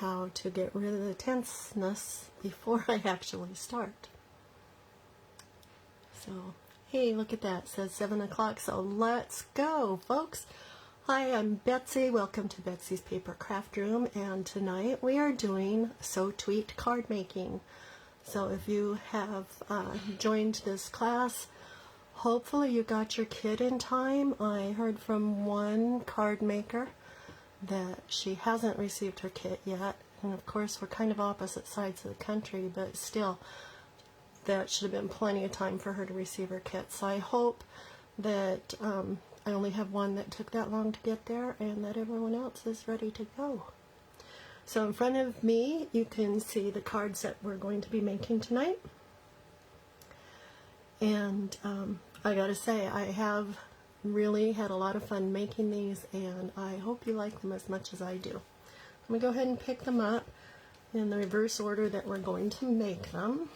how to get rid of the tenseness before I actually start. So, hey, look at that. It says 7 o'clock, so let's go, folks. Hi, I'm Betsy. Welcome to Betsy's Paper Craft Room, and tonight we are doing Sew Tweet card making. So if you have joined this class, hopefully you got your kit in time. I heard from one card maker that she hasn't received her kit yet, and of course we're kind of opposite sides of the country, but still that should have been plenty of time for her to receive her kit. So I hope that I only have one that took that long to get there and that everyone else is ready to go. So in front of me you can see the cards that we're going to be making tonight, and I gotta say, I have really had a lot of fun making these, and I hope you like them as much as I do. Let me go ahead and pick them up in the reverse order that we're going to make them.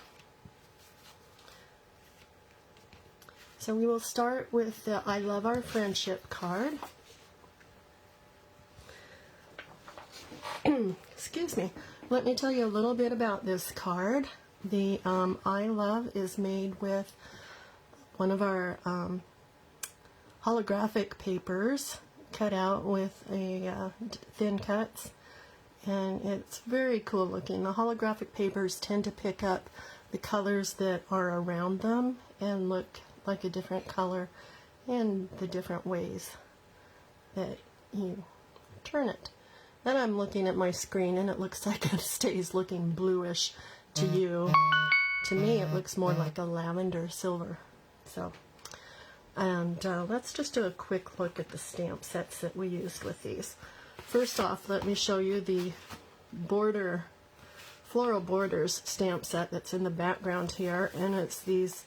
So we will start with the I Love Our Friendship card. Excuse me. Let me tell you a little bit about this card. The I Love is made with one of our holographic papers cut out with a thin cuts, and it's very cool looking. The holographic papers tend to pick up the colors that are around them and look like a different color in the different ways that you turn it. Then I'm looking at my screen and it looks like it stays looking bluish to you. To me it looks more like a lavender silver. So, and let's just do a quick look at the stamp sets that we used with these. First off, let me show you the border, floral borders stamp set that's in the background here, and it's these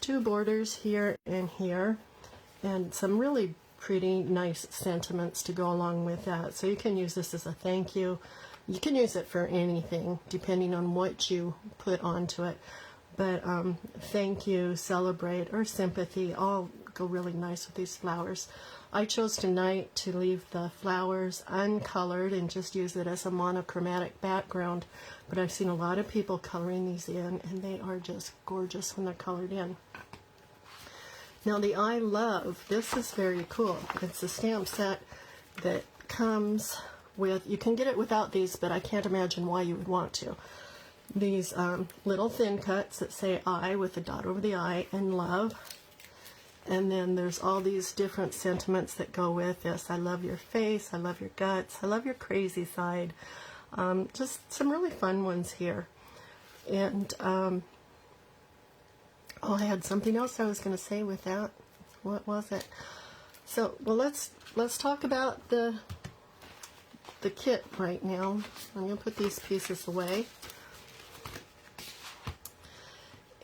two borders here and here, and some really pretty nice sentiments to go along with that. So you can use this as a thank you. You can use it for anything depending on what you put onto it, but thank you, celebrate, or sympathy all go really nice with these flowers. I chose tonight to leave the flowers uncolored and just use it as a monochromatic background, but I've seen a lot of people coloring these in, and they are just gorgeous when they're colored in. Now the I Love, this is very cool. It's a stamp set that comes with, you can get it without these, but I can't imagine why you would want to. These little thin cuts that say I with a dot over the I and love. And then there's all these different sentiments that go with this. I love your face, I love your guts, I love your crazy side. Just some really fun ones here. And oh, I had something else I was going to say with that. What was it? So, well, let's talk about the kit right now. I'm going to put these pieces away,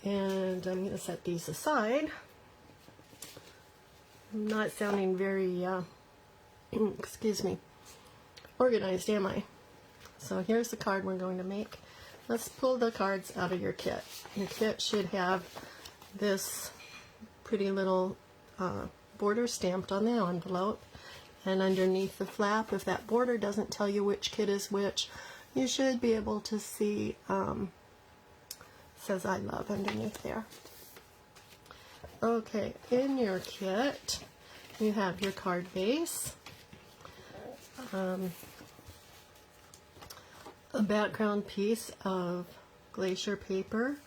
and I'm going to set these aside. I'm not sounding very, excuse me, organized, am I? So here's the card we're going to make. Let's pull the cards out of your kit. Your kit should have this pretty little border stamped on the envelope, and underneath the flap, if that border doesn't tell you which kit is which, you should be able to see says I Love underneath there. Okay, in your kit you have your card base, a background piece of glacier paper.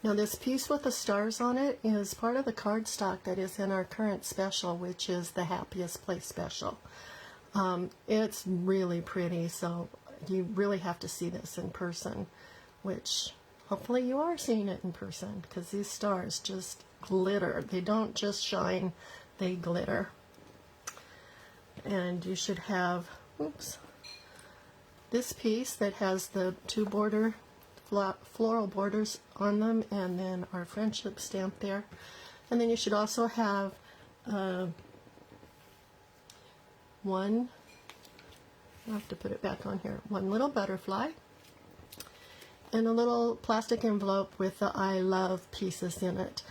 Now this piece with the stars on it is part of the cardstock that is in our current special, which is the Happiest Place special. It's really pretty, so you really have to see this in person, which hopefully you are seeing it in person, because these stars just glitter. They don't just shine, they glitter. And you should have, oops, this piece that has the two floral borders on them, and then our friendship stamp there. And then you should also have one, I'll have to put it back on here, one little butterfly, and a little plastic envelope with the I Love pieces in it.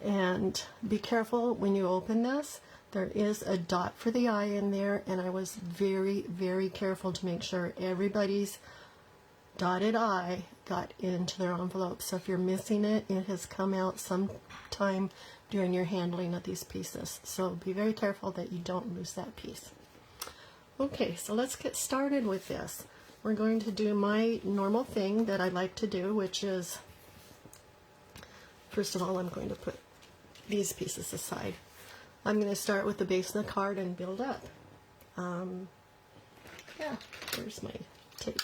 And be careful when you open this. There is a dot for the I in there, and I was very, very careful to make sure everybody's dotted I got into their envelope. So if you're missing it, it has come out sometime during your handling of these pieces. So be very careful that you don't lose that piece. Okay, so let's get started with this. We're going to do my normal thing that I like to do, which is, first of all, I'm going to put these pieces aside. I'm going to start with the base of the card and build up. Yeah, there's my tape.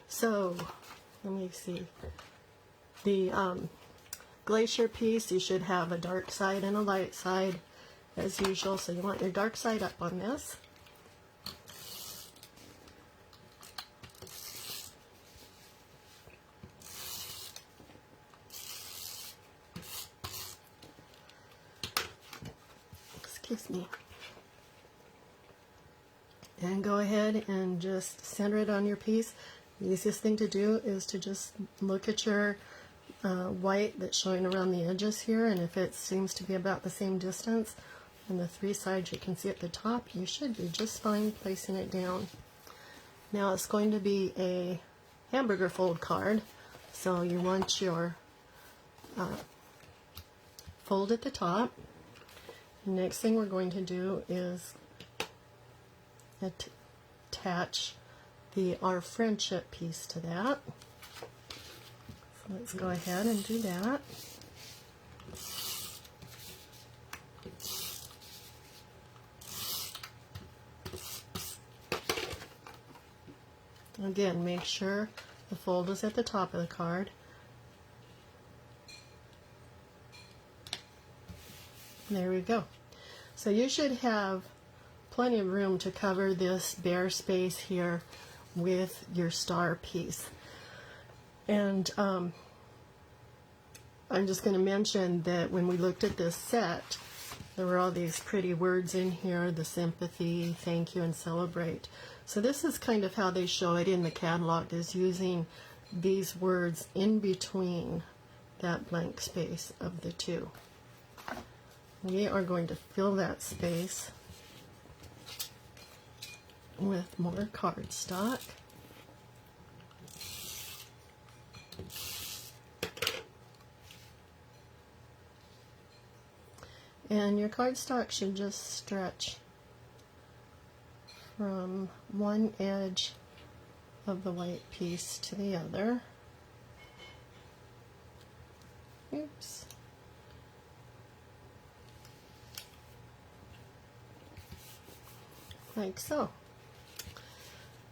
So, let me see. The glacier piece, you should have a dark side and a light side, as usual. So you want your dark side up on this. Excuse me. And go ahead and just center it on your piece. The easiest thing to do is to just look at your white that's showing around the edges here, and if it seems to be about the same distance on the three sides you can see at the top, you should be just fine placing it down. Now it's going to be a hamburger fold card, so you want your fold at the top. The next thing we're going to do is attach our friendship piece to that. So let's go ahead and do that. Again, make sure the fold is at the top of the card. There we go. So you should have plenty of room to cover this bare space here with your star piece. And I'm just going to mention that when we looked at this set, there were all these pretty words in here, the sympathy, thank you, and celebrate. So this is kind of how they show it in the catalog, is using these words in between that blank space of the two. We are going to fill that space with more cardstock. And your cardstock should just stretch from one edge of the white piece to the other. Oops. Like so.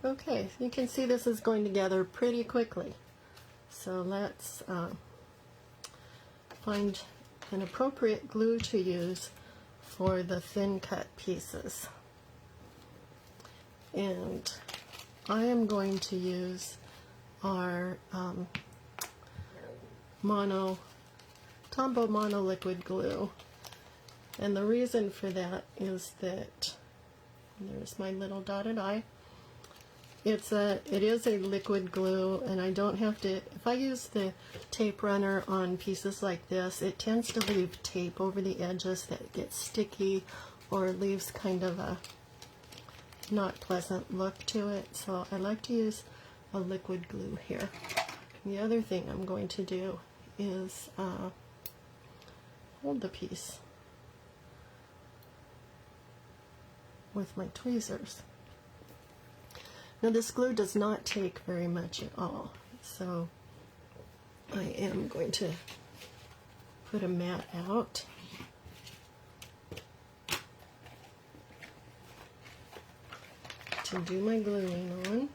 Okay, you can see this is going together pretty quickly. So let's find an appropriate glue to use for the thin cut pieces. And I am going to use our Tombow Mono liquid glue. And the reason for that is that, there's my little dotted I. It is a liquid glue, and I don't have to, if I use the tape runner on pieces like this, it tends to leave tape over the edges that gets sticky or leaves kind of a not pleasant look to it. So I like to use a liquid glue here. And the other thing I'm going to do is hold the piece with my tweezers. Now this glue does not take very much at all, so I am going to put a mat out. To do my gluing on.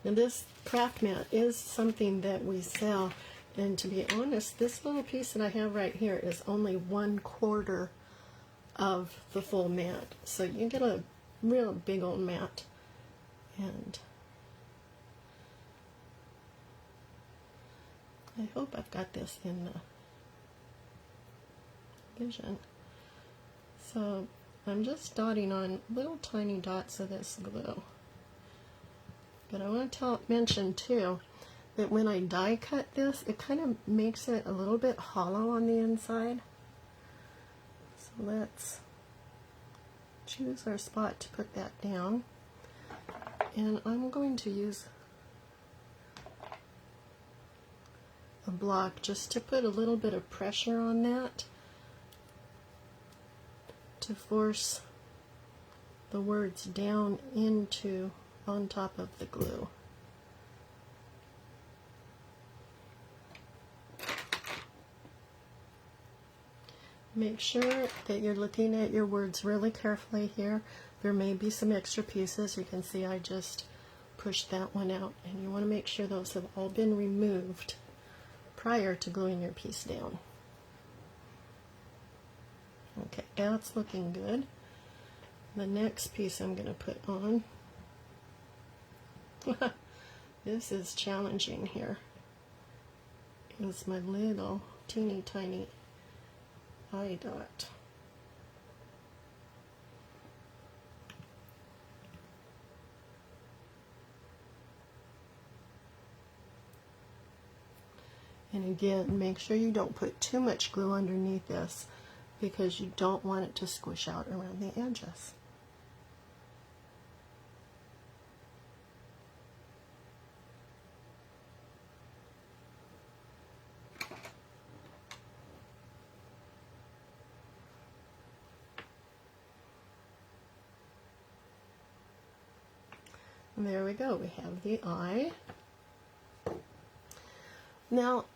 Now this craft mat is something that we sell, and to be honest, this little piece that I have right here is only 1/4 of the full mat. So you get a real big old mat. And I hope I've got this in the vision. So I'm just dotting on little tiny dots of this glue. But I want to mention too that when I die cut this, it kind of makes it a little bit hollow on the inside. So let's choose our spot to put that down. And I'm going to use a block just to put a little bit of pressure on that to force the words down into on top of the glue. Make sure that you're looking at your words really carefully here. There may be some extra pieces. You can see I just pushed that one out, and you want to make sure those have all been removed prior to gluing your piece down. Okay, that's looking good. The next piece I'm going to put on, this is challenging here, is my little teeny tiny eye dot. And again, make sure you don't put too much glue underneath this because you don't want it to squish out around the edges. And there we go, we have the eye. Now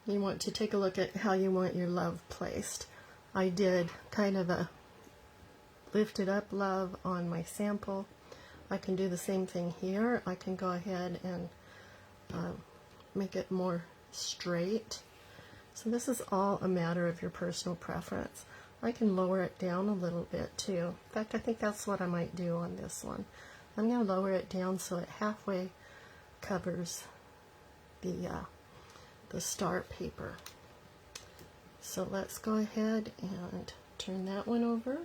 you want to take a look at how you want your love placed. I did kind of a lifted up love on my sample. I can do the same thing here. I can go ahead and make it more straight. So this is all a matter of your personal preference. I can lower it down a little bit too. In fact, I think that's what I might do on this one. I'm going to lower it down so it halfway covers the star paper. So let's go ahead and turn that one over.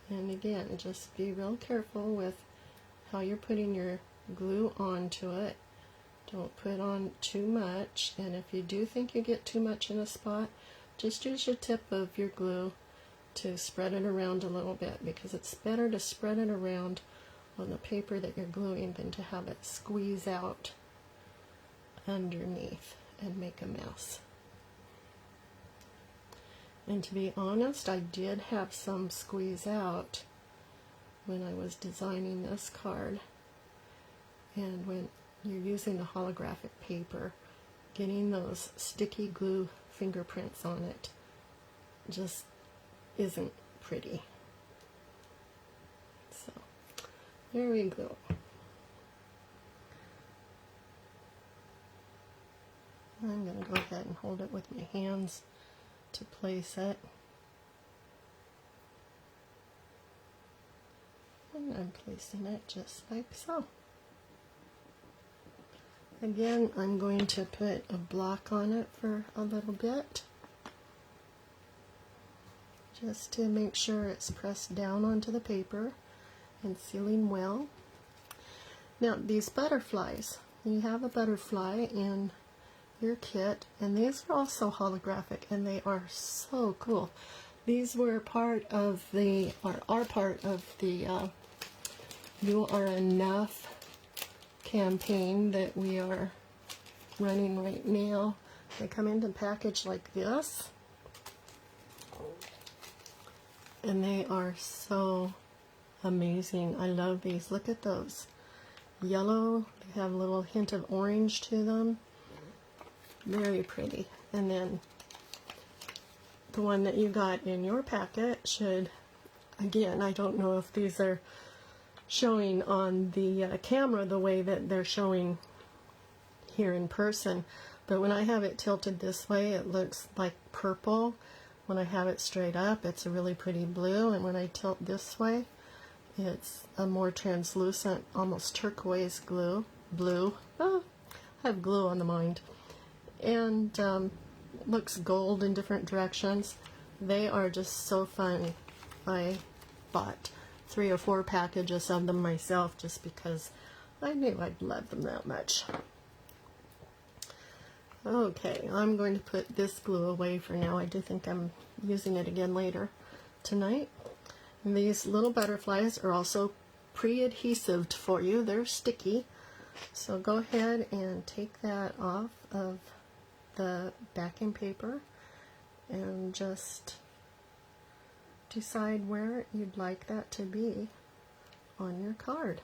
And again, just be real careful with how you're putting your glue onto it. Don't put on too much, and if you do think you get too much in a spot, just use your tip of your glue to spread it around a little bit, because it's better to spread it around on the paper that you're gluing than to have it squeeze out underneath and make a mess. And to be honest, I did have some squeeze out when I was designing this card. And when you're using the holographic paper, getting those sticky glue fingerprints on it just isn't pretty. So there we go. I'm going to go ahead and hold it with my hands to place it. And I'm placing it just like so. Again, I'm going to put a block on it for a little bit, just to make sure it's pressed down onto the paper and sealing well. Now these butterflies, you have a butterfly in your kit, and these are also holographic, and they are so cool. These were part of the, or are part of the You Are Enough campaign that we are running right now. They come in a package like this, and they are so amazing. I love these. Look at those. Yellow, they have a little hint of orange to them. Very pretty. And then the one that you got in your packet should, again, I don't know if these are showing on the camera the way that they're showing here in person, but when I have it tilted this way, it looks like purple. When I have it straight up, it's a really pretty blue, and when I tilt this way, it's a more translucent, almost turquoise blue. Oh, I have glue on the mind. And looks gold in different directions. They are just so fun. I bought 3 or 4 packages of them myself just because I knew I'd love them that much. Okay, I'm going to put this glue away for now. I do think I'm using it again later. tonight. And these little butterflies are also pre-adhesive for you. They're sticky. So go ahead and take that off of the backing paper and just decide where you'd like that to be on your card.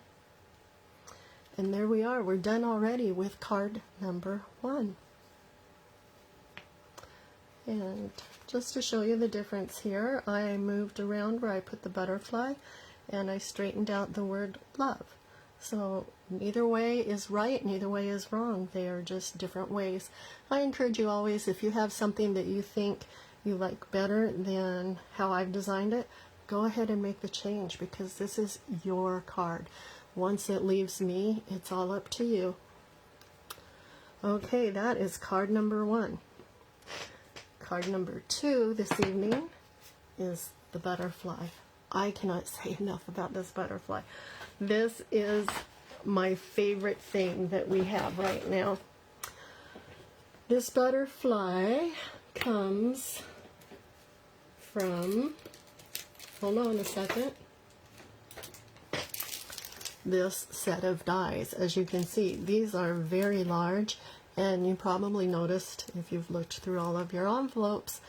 And there we are. We're done already with card number 1. And just to show you the difference here, I moved around where I put the butterfly and I straightened out the word love. So neither way is right, neither way is wrong. They are just different ways. I encourage you always, if you have something that you think you like better than how I've designed it, go ahead and make the change, because this is your card. Once it leaves me, it's all up to you. Okay, that is card number 1. Card number 2 this evening is the butterfly. I cannot say enough about this butterfly. This is my favorite thing that we have right now. This butterfly comes from, hold on a second, this set of dies. As you can see, these are very large, and you probably noticed, if you've looked through all of your envelopes,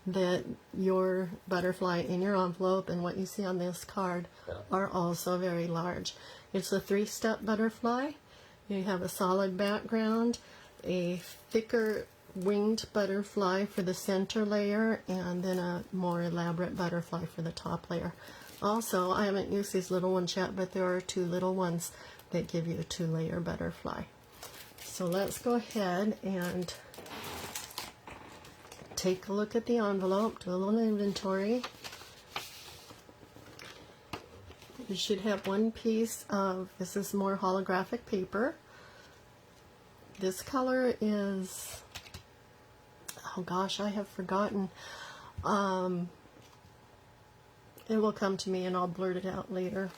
that your butterfly in your envelope and what you see on this card are also very large. It's a 3-step butterfly. You have a solid background, a thicker winged butterfly for the center layer, and then a more elaborate butterfly for the top layer. Also, I haven't used these little ones yet, but there are 2 little ones that give you a 2-layer butterfly. So let's go ahead and take a look at the envelope, do a little inventory. You should have one piece of, this is more holographic paper. This color is, oh gosh, I have forgotten. It will come to me and I'll blurt it out later.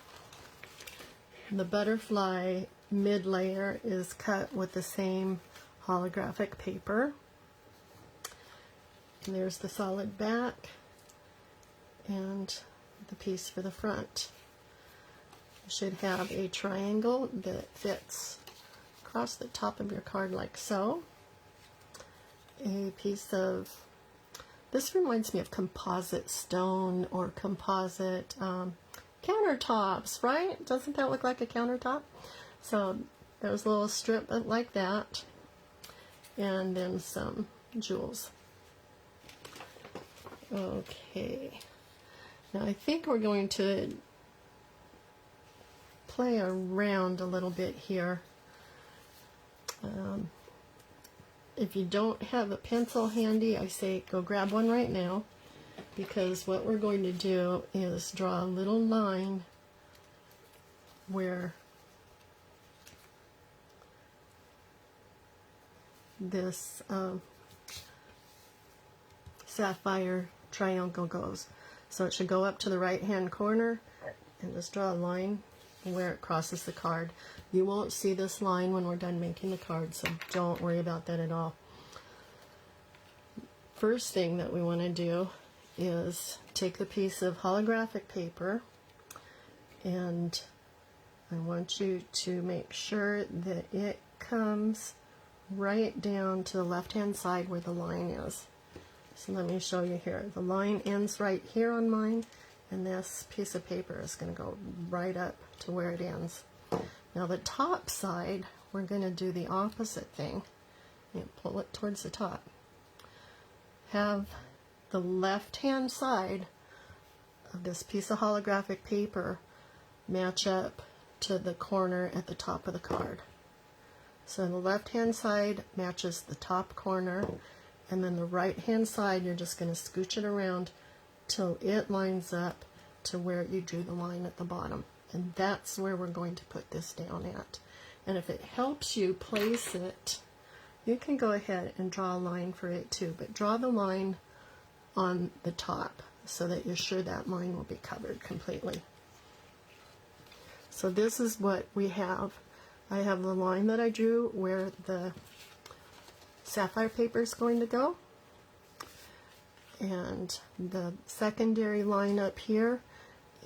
The butterfly mid layer is cut with the same holographic paper. And there's the solid back and the piece for the front. You should have a triangle that fits across the top of your card like so. A piece of, this reminds me of composite stone or composite countertops, right? Doesn't that look like a countertop? So there's a little strip like that, and then some jewels. Okay, now I think we're going to play around a little bit here. If you don't have a pencil handy, I say go grab one right now, because what we're going to do is draw a little line where this sapphire triangle goes. So it should go up to the right hand corner, and just draw a line where it crosses the card. You won't see this line when we're done making the card, so don't worry about that at all. First thing that we want to do is take the piece of holographic paper, and I want you to make sure that it comes right down to the left hand side where the line is. So let me show you here. The line ends right here on mine, and this piece of paper is going to go right up to where it ends. Now the top side, we're going to do the opposite thing. You pull it towards the top. Have the left hand side of this piece of holographic paper match up to the corner at the top of the card. So the left hand side matches the top corner, and then the right hand side, you're just going to scooch it around till it lines up to where you drew the line at the bottom. And that's where we're going to put this down at. And if it helps you place it, you can go ahead and draw a line for it too, but draw the line on the top so that you're sure that line will be covered completely. So this is what we have. I have the line that I drew where the sapphire paper is going to go. And the secondary line up here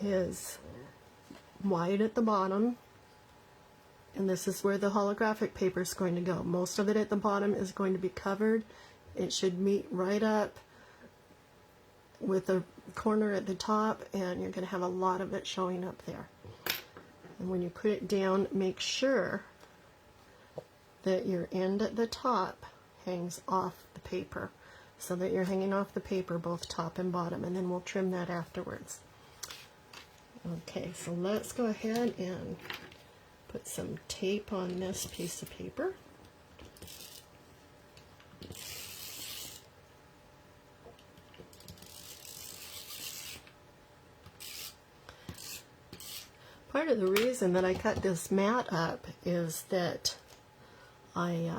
is wide at the bottom, and this is where the holographic paper is going to go. Most of it at the bottom is going to be covered. It should meet right up with a corner at the top, and you're going to have a lot of it showing up there. And when you put it down, make sure that your end at the top hangs off the paper, so that you're hanging off the paper both top and bottom, and then we'll trim that afterwards. Okay, so let's go ahead and put some tape on this piece of paper. Part of the reason that I cut this mat up is that I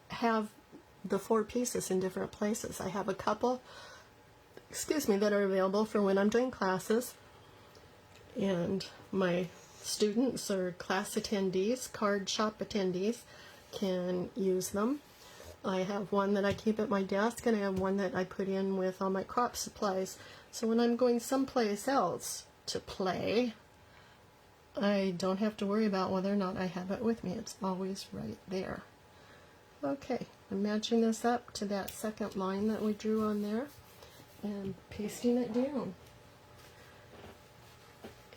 have the 4 pieces in different places. I have a couple, that are available for when I'm doing classes, and my students or class attendees, card shop attendees, can use them. I have one that I keep at my desk, and I have one that I put in with all my crop supplies. So when I'm going someplace else to play, I don't have to worry about whether or not I have it with me. It's always right there. Okay, I'm matching this up to that second line that we drew on there and pasting it down.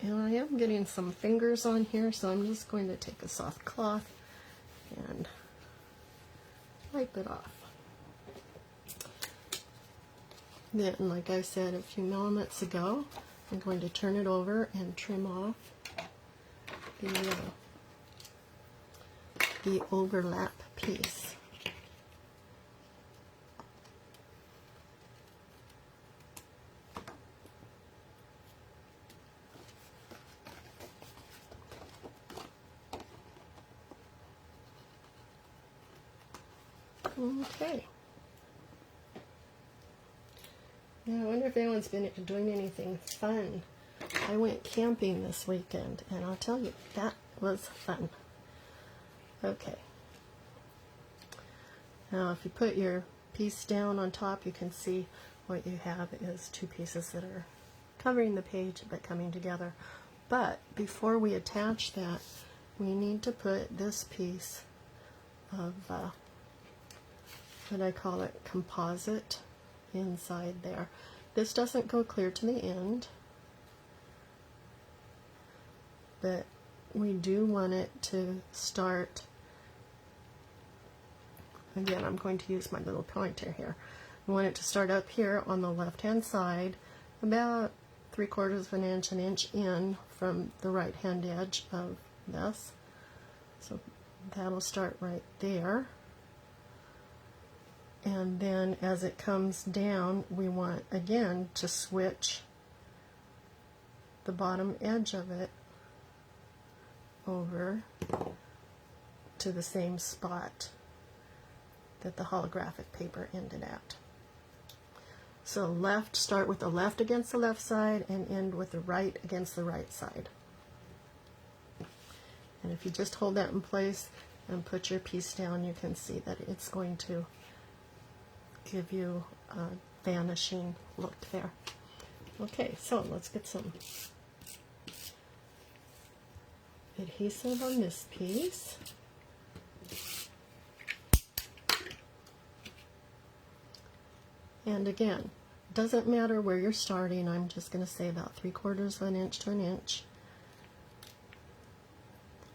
And I am getting some fingers on here, so I'm just going to take a soft cloth and wipe it off. Then, like I said a few moments ago, I'm going to turn it over and trim off the overlap piece. Okay. Now I wonder if anyone's been doing anything fun. I went camping this weekend, and I'll tell you, that was fun. Okay. Now if you put your piece down on top, you can see what you have is 2 pieces that are covering the page but coming together. But before we attach that, we need to put this piece of what I call it composite inside there. This doesn't go clear to the end, but we do want it to start. Again, I'm going to use my little pointer here. We want it to start up here on the left hand side, about 3/4 of an inch in from the right hand edge of this. So that'll start right there. And then as it comes down, we want again to switch the bottom edge of it over to the same spot that the holographic paper ended at. So start with the left against the left side and end with the right against the right side. And if you just hold that in place and put your piece down, you can see that it's going to give you a vanishing look there. Okay, so let's get some adhesive on this piece. And again, doesn't matter where you're starting. I'm just going to say about 3/4 of an inch to an inch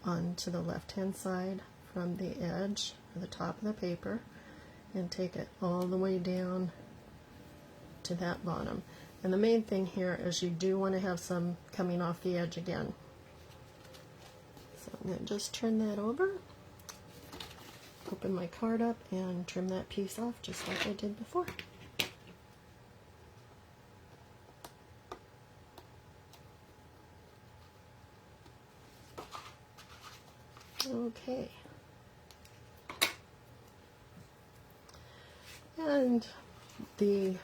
onto the left hand side from the edge or the top of the paper, and take it all the way down to that bottom. And the main thing here is you do want to have some coming off the edge again. So I'm going to just turn that over, open my card up, and trim that piece off just like I did before. Okay. And the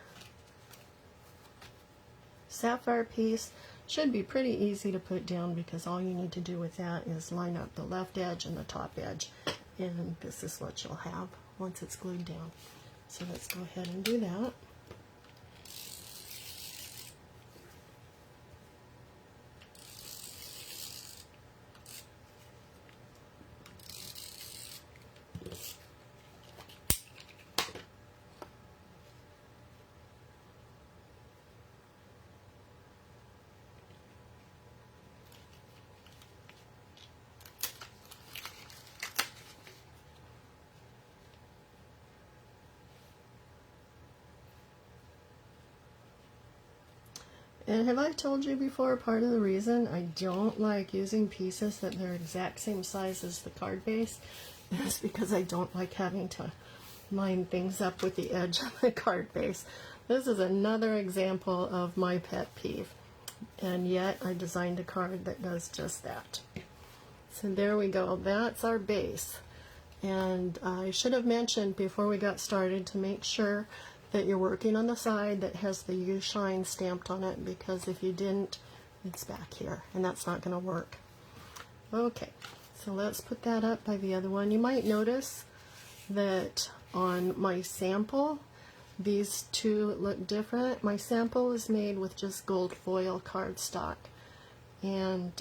sapphire piece should be pretty easy to put down, because all you need to do with that is line up the left edge and the top edge, and this is what you'll have once it's glued down. So let's go ahead and do that. And have I told you before, part of the reason I don't like using pieces that they're exact same size as the card base is because I don't like having to line things up with the edge of the card base. This is another example of my pet peeve, and yet I designed a card that does just that. So there we go, that's our base. And I should have mentioned before we got started to make sure that you're working on the side that has the U Shine stamped on it, because if you didn't, it's back here and that's not going to work. Okay, so let's put that up by the other one. You might notice that on my sample these two look different. My sample is made with just gold foil cardstock, and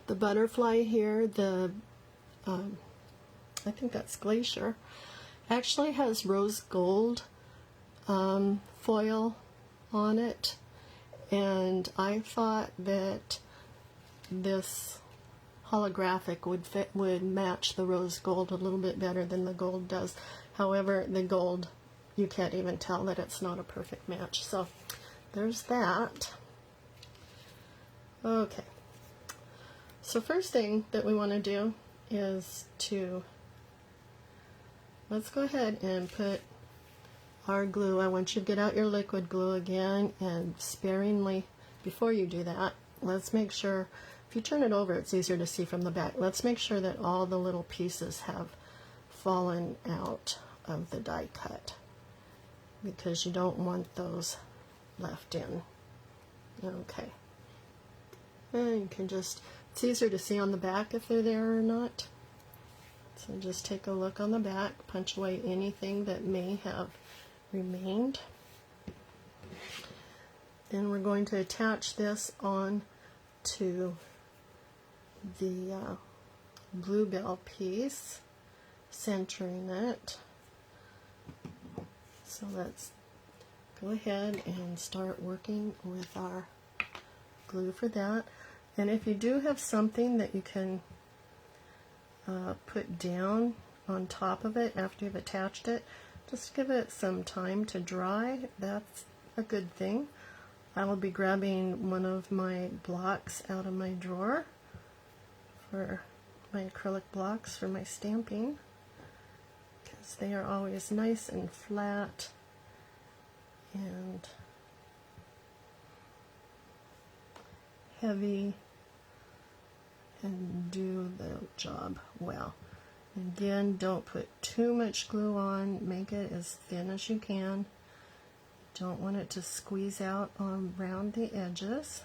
the butterfly here, I think that's Glacier, actually has rose gold foil on it, and I thought that this holographic would match the rose gold a little bit better than the gold does. However, the gold, you can't even tell that it's not a perfect match. So there's that. Okay, so first thing that we want to do is let's go ahead and put our glue. I want you to get out your liquid glue again, and sparingly, before you do that, let's make sure, if you turn it over it's easier to see from the back, let's make sure that all the little pieces have fallen out of the die cut, because you don't want those left in. Okay, and you can just, it's easier to see on the back if they're there or not. So just take a look on the back, punch away anything that may have remained. Then we're going to attach this on to the bluebell piece, centering it. So let's go ahead and start working with our glue for that. And if you do have something that you can put down on top of it after you've attached it, just give it some time to dry. That's a good thing. I will be grabbing one of my blocks out of my drawer for my acrylic blocks for my stamping, because they are always nice and flat and heavy and do the job well. Again, don't put too much glue on, make it as thin as you can. Don't want it to squeeze out around the edges.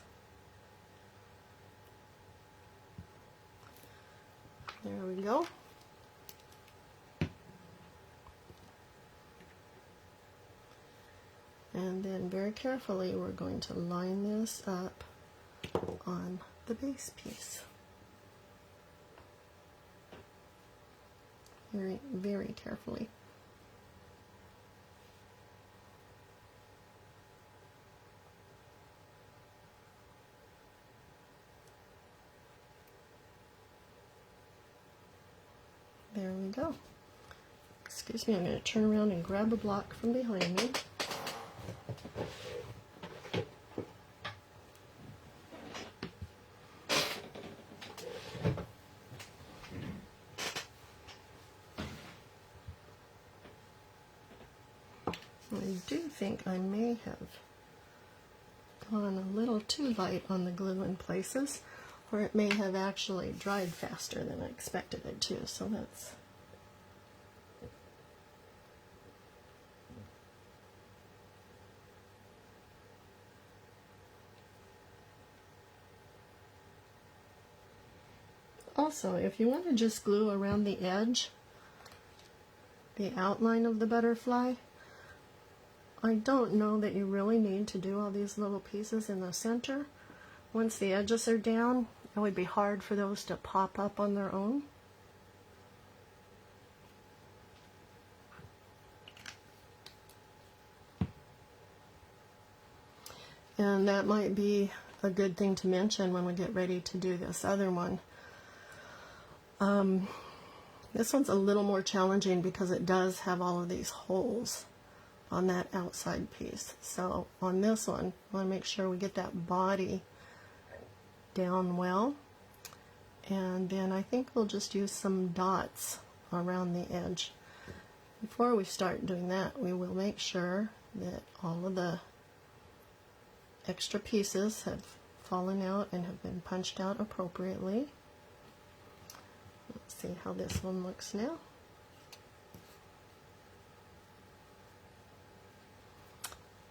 There we go. And then very carefully we're going to line this up on the base piece. Very, very carefully. There we go. Excuse me, I'm going to turn around and grab a block from behind me. I do think I may have gone a little too light on the glue in places, or it may have actually dried faster than I expected it to, so that's also, if you want to just glue around the edge, the outline of the butterfly. I don't know that you really need to do all these little pieces in the center. Once the edges are down, it would be hard for those to pop up on their own. And that might be a good thing to mention when we get ready to do this other one. This one's a little more challenging because it does have all of these holes on that outside piece. So on this one, I want to make sure we get that body down well. And then I think we'll just use some dots around the edge. Before we start doing that, we will make sure that all of the extra pieces have fallen out and have been punched out appropriately. Let's see how this one looks now.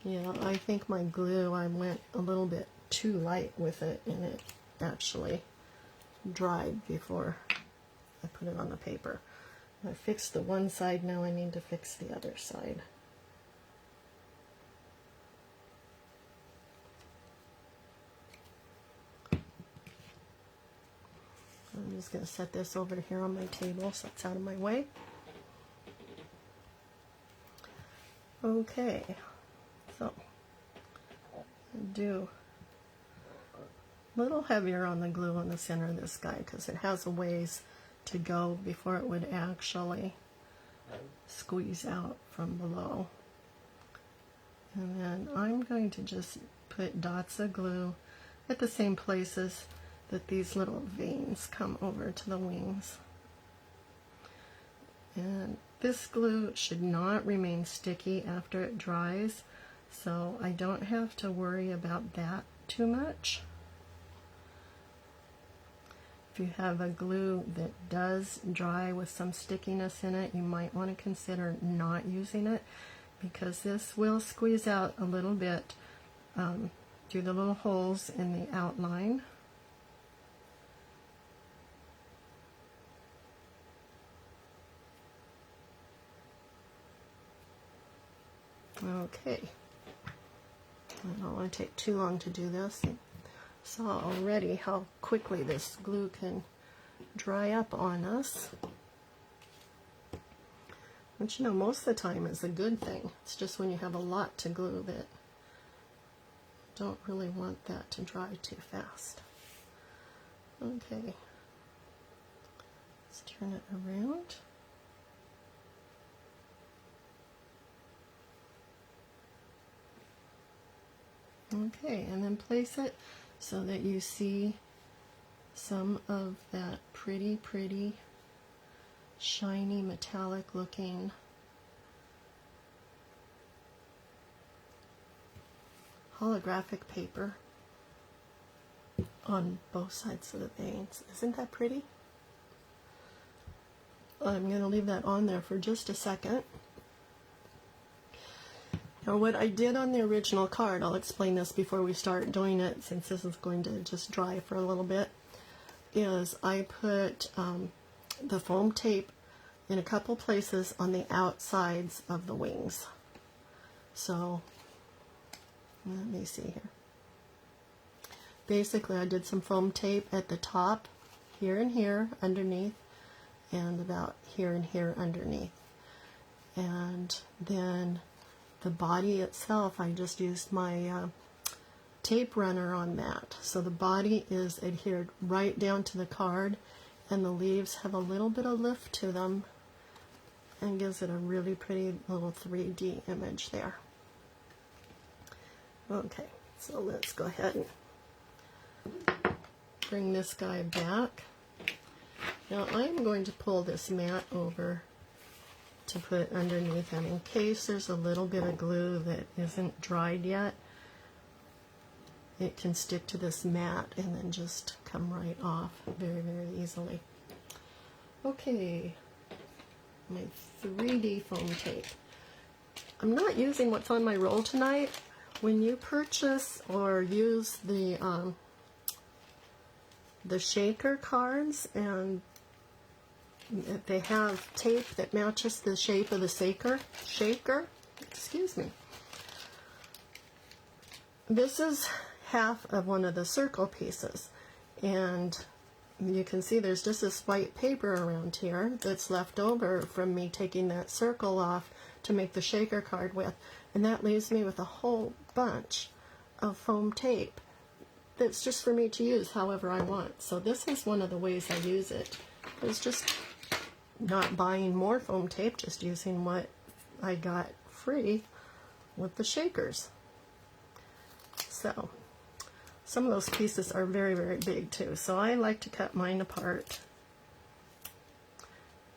Yeah, I think my glue, I went a little bit too light with it, and it actually dried before I put it on the paper. I fixed the one side, now I need to fix the other side. I'm just going to set this over here on my table so it's out of my way. Okay, so do a little heavier on the glue in the center of this guy because it has a ways to go before it would actually squeeze out from below. And then I'm going to just put dots of glue at the same places that these little veins come over to the wings. And this glue should not remain sticky after it dries, so I don't have to worry about that too much. If you have a glue that does dry with some stickiness in it, you might want to consider not using it because this will squeeze out a little bit through the little holes in the outline. Okay, I don't want to take too long to do this. Saw already how quickly this glue can dry up on us, which, you know, most of the time is a good thing. It's just when you have a lot to glue that don't really want that to dry too fast. Okay, let's turn it around. Okay, and then place it so that you see some of that pretty shiny metallic looking holographic paper on both sides of the veins. Isn't that pretty? I'm going to leave that on there for just a second. Now what I did on the original card, I'll explain this before we start doing it since this is going to just dry for a little bit, is I put the foam tape in a couple places on the outsides of the wings. So let me see here. Basically I did some foam tape at the top, here and here underneath, and about here and here underneath. And then the body itself, I just used my tape runner on that. So the body is adhered right down to the card, and the leaves have a little bit of lift to them and gives it a really pretty little 3D image there. Okay, so let's go ahead and bring this guy back. Now I'm going to pull this mat over to put underneath him in case there's a little bit of glue that isn't dried yet. It can stick to this mat and then just come right off very easily. Okay, my 3D foam tape. I'm not using what's on my roll tonight. When you purchase or use the shaker cards and They have tape that matches the shape of the shaker. Excuse me. This is half of one of the circle pieces, and you can see there's just this white paper around here that's left over from me taking that circle off to make the shaker card with, and that leaves me with a whole bunch of foam tape that's just for me to use however I want. So this is one of the ways I use it. It's just not buying more foam tape, just using what I got free with the shakers. So some of those pieces are very, very big too, so I like to cut mine apart.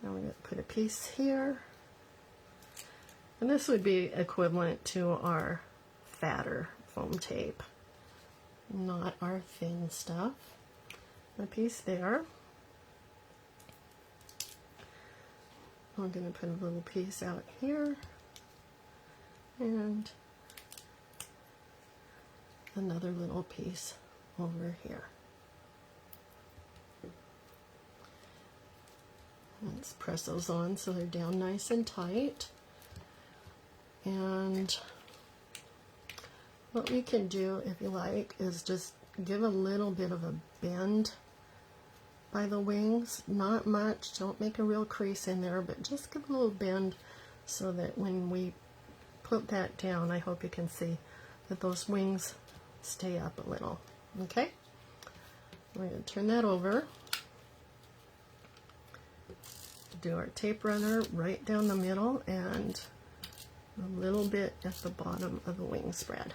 Now we're going to put a piece here, and this would be equivalent to our fatter foam tape, not our thin stuff. A piece there. I'm going to put a little piece out here, and another little piece over here. Let's press those on so they're down nice and tight. And what we can do, if you like, is just give a little bit of a bend by the wings. Not much, don't make a real crease in there, but just give a little bend so that when we put that down, I hope you can see that those wings stay up a little. Okay, we're going to turn that over, do our tape runner right down the middle and a little bit at the bottom of the wing spread.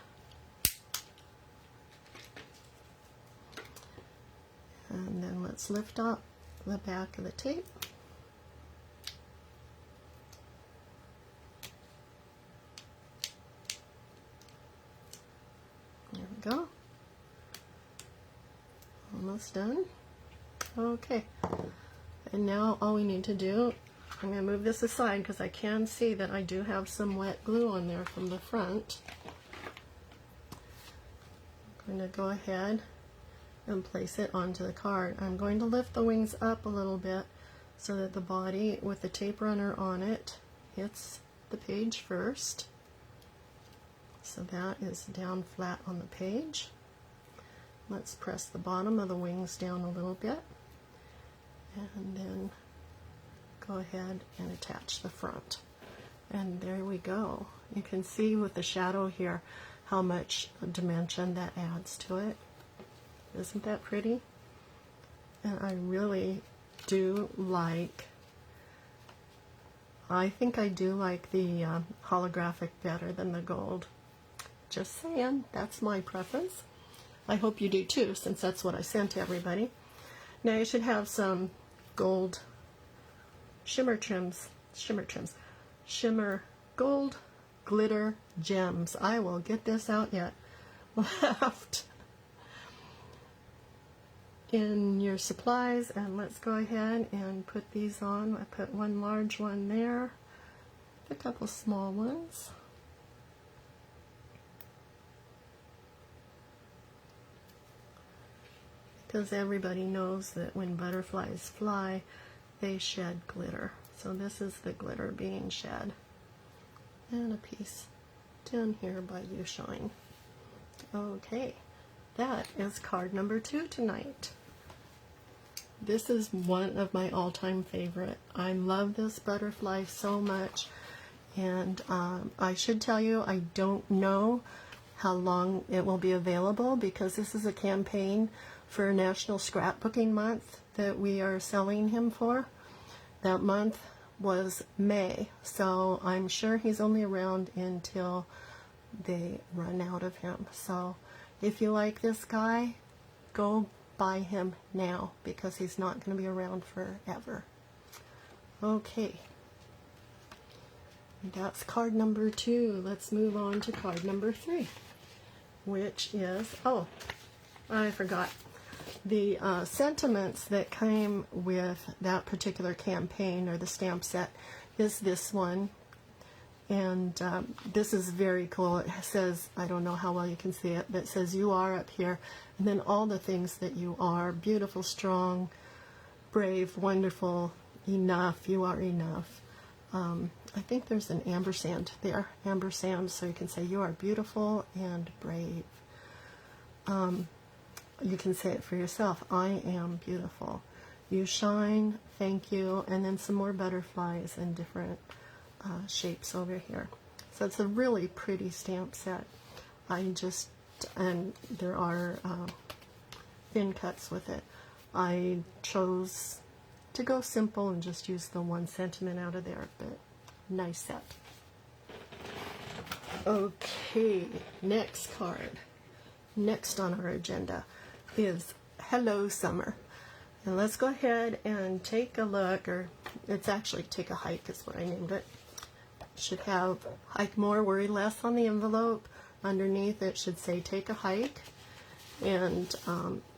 And then let's lift up the back of the tape. There we go. Almost done. Okay. And now all we need to do, I'm going to move this aside because I can see that I do have some wet glue on there from the front. I'm going to go ahead and place it onto the card. I'm going to lift the wings up a little bit so that the body with the tape runner on it hits the page first. So that is down flat on the page. Let's press the bottom of the wings down a little bit and then go ahead and attach the front. And there we go. You can see with the shadow here how much dimension that adds to it. Isn't that pretty? And I really do like, I think I do like the holographic better than the gold. Just saying, that's my preference. I hope you do too, since that's what I sent to everybody. Now you should have some gold shimmer gold glitter gems. I will get this out yet. Left in your supplies, and let's go ahead and put these on. I put one large one there, a couple small ones. Because everybody knows that when butterflies fly, they shed glitter. So this is the glitter being shed. And a piece down here by You Shine. Okay, that is card number 2 tonight. This is one of my all-time favorite. I love this butterfly so much, and I should tell you, I don't know how long it will be available because this is a campaign for National Scrapbooking Month that we are selling him for. That month was May, so I'm sure he's only around until they run out of him. So if you like this guy, go buy him now because he's not going to be around forever. Okay, that's card number 2. Let's move on to card number 3, which is, oh, I forgot. The sentiments that came with that particular campaign or the stamp set is this one. And this is very cool. It says, I don't know how well you can see it, but it says you are up here. And then all the things that you are: beautiful, strong, brave, wonderful, enough. You are enough. I think there's an ampersand there, ampersand, so you can say you are beautiful and brave. You can say it for yourself. I am beautiful. You shine. Thank you. And then some more butterflies and different shapes over here. So it's a really pretty stamp set. And there are thin cuts with it. I chose to go simple and just use the 1 sentiment out of there, but nice set. Okay, next card. Next on our agenda is Hello Summer. And let's go ahead and take a look, or it's actually Take a Hike is what I named it. Should have Hike More, Worry Less on the envelope. Underneath it should say Take a Hike. And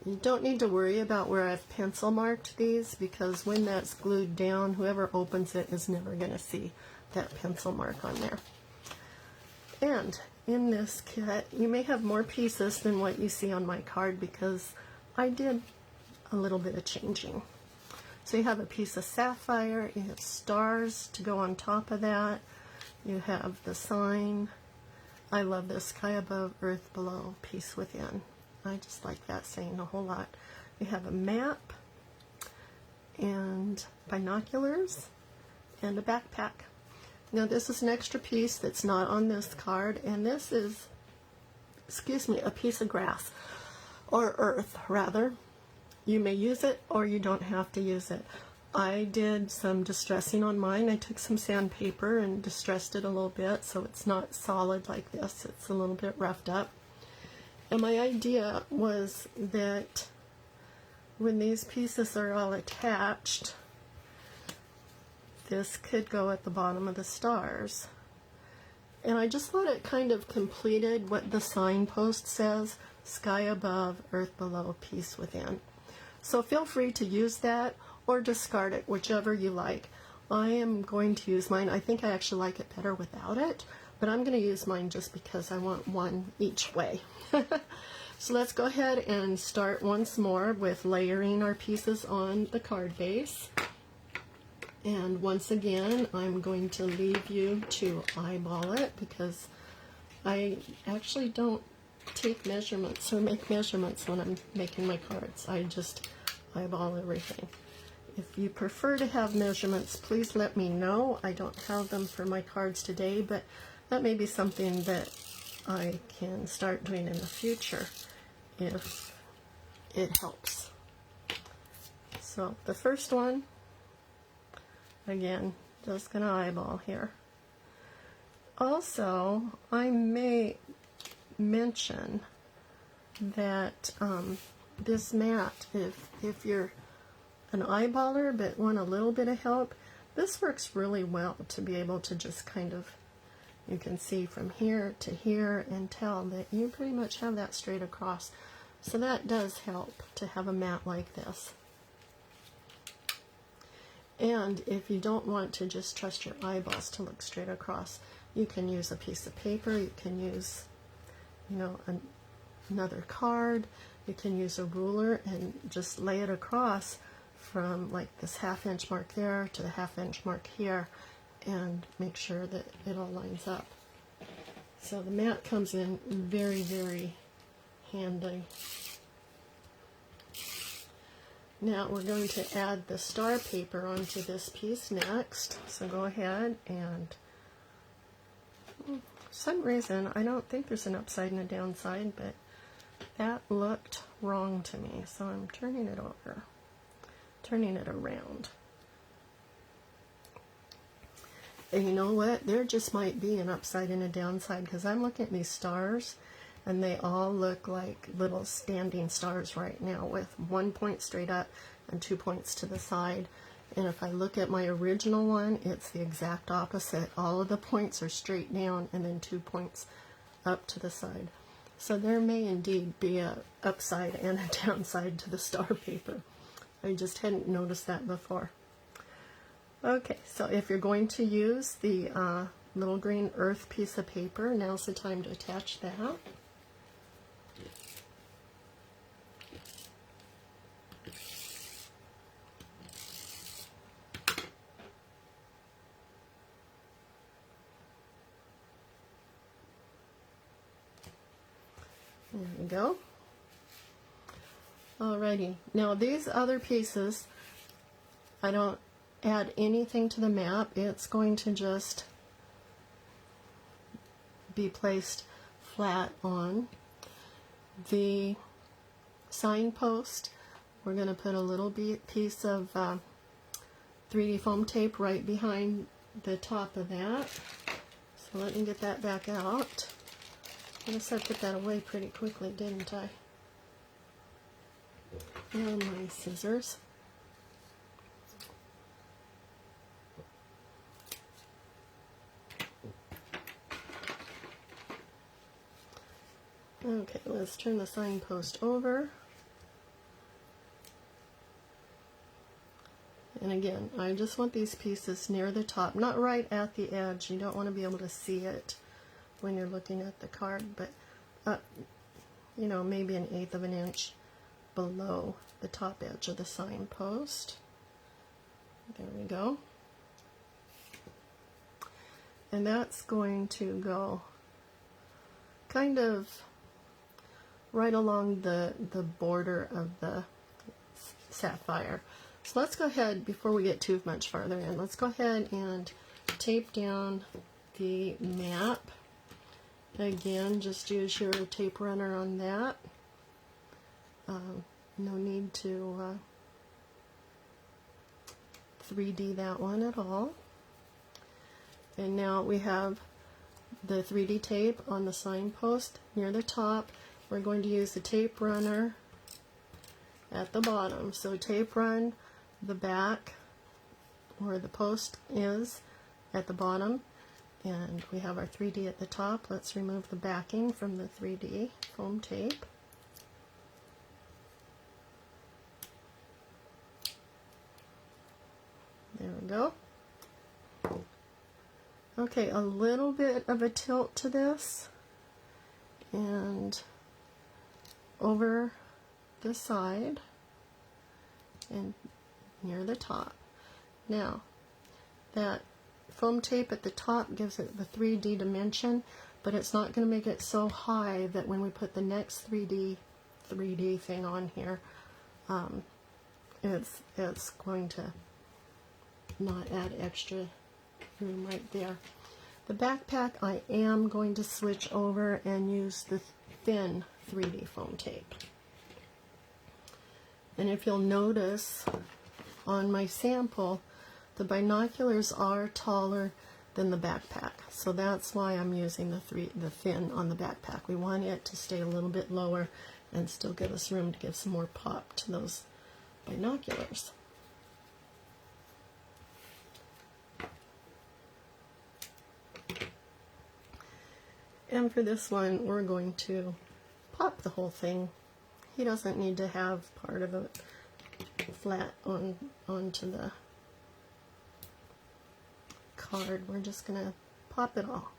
you don't need to worry about where I've pencil marked these, because when that's glued down, whoever opens it is never going to see that pencil mark on there. And in this kit, you may have more pieces than what you see on my card, because I did a little bit of changing. So you have a piece of sapphire, you have stars to go on top of that, you have the sign. I love this sky above, earth below, peace within. I just like that saying a whole lot. You have a map and binoculars and a backpack. Now this is an extra piece that's not on this card, and this is, a piece of grass, or earth rather. You may use it or you don't have to use it. I did some distressing on mine. I took some sandpaper and distressed it a little bit so it's not solid like this. It's a little bit roughed up. And my idea was that when these pieces are all attached, this could go at the bottom of the stars. And I just thought it kind of completed what the signpost says, sky above, earth below, peace within. So feel free to use that or discard it, whichever you like. I am going to use mine. I think I actually like it better without it, but I'm going to use mine just because I want one each way. So let's go ahead and start once more with layering our pieces on the card base. And once again, I'm going to leave you to eyeball it, because I actually don't take measurements or make measurements when I'm making my cards. I just eyeball everything. If you prefer to have measurements, please let me know. I don't have them for my cards today, but that may be something that I can start doing in the future if it helps. So the first one, again, just gonna eyeball here. Also, I may mention that this mat, if you're an eyeballer but want a little bit of help, this works really well to be able to just kind of, you can see from here to here and tell that you pretty much have that straight across. So that does help to have a mat like this. And if you don't want to just trust your eyeballs to look straight across, you can use a piece of paper, you can use, another card, you can use a ruler and just lay it across from like this 1/2 inch mark there to the 1/2 inch mark here, and make sure that it all lines up. So the mat comes in very, very handy. Now we're going to add the star paper onto this piece next. So go ahead and, for some reason, I don't think there's an upside and a downside, but that looked wrong to me. So I'm turning it over, turning it around. And you know what? There just might be an upside and a downside, because I'm looking at these stars and they all look like little standing stars right now, with 1 point straight up and 2 points to the side. And if I look at my original one, it's the exact opposite. All of the points are straight down and then 2 points up to the side. So there may indeed be a upside and a downside to the star paper. I just hadn't noticed that before. Okay, so if you're going to use the little green earth piece of paper, now's the time to attach that. There we go. Alrighty, now these other pieces, I don't add anything to the map. It's going to just be placed flat on the signpost. We're going to put a little piece of 3D foam tape right behind the top of that. So let me get that back out. I guess I put that away pretty quickly, didn't I? And my scissors. Okay, let's turn the signpost over. And again, I just want these pieces near the top, not right at the edge. You don't want to be able to see it when you're looking at the card, but you know, maybe 1/8 of an inch below the top edge of the signpost. There we go. And that's going to go kind of right along the border of the sapphire. So let's go ahead, before we get too much farther in, let's go ahead and tape down the map. Again, just use your tape runner on that. No need to 3D that one at all. And now we have the 3D tape on the signpost near the top. We're going to use the tape runner at the bottom. So tape run the back where the post is at the bottom, and we have our 3D at the top. Let's remove the backing from the 3D foam tape. There we go. Okay, a little bit of a tilt to this, and over the side and near the top. Now, that foam tape at the top gives it the 3D dimension, but it's not going to make it so high that when we put the next 3D thing on here, it's going to not add extra room right there. The backpack, I am going to switch over and use the thin 3D foam tape. And if you'll notice on my sample, the binoculars are taller than the backpack. So that's why I'm using the thin on the backpack. We want it to stay a little bit lower and still give us room to give some more pop to those binoculars. And for this one, we're going to pop the whole thing. He doesn't need to have part of it flat onto the card. We're just going to pop it all.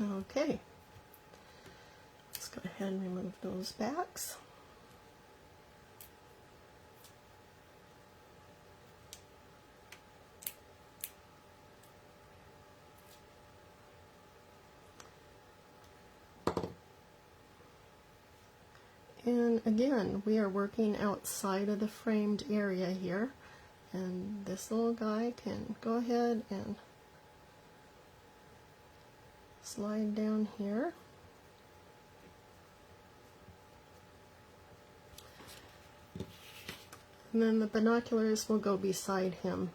Okay. Let's go ahead and remove those backs. And again, we are working outside of the framed area here, and this little guy can go ahead and slide down here. And then the binoculars will go beside him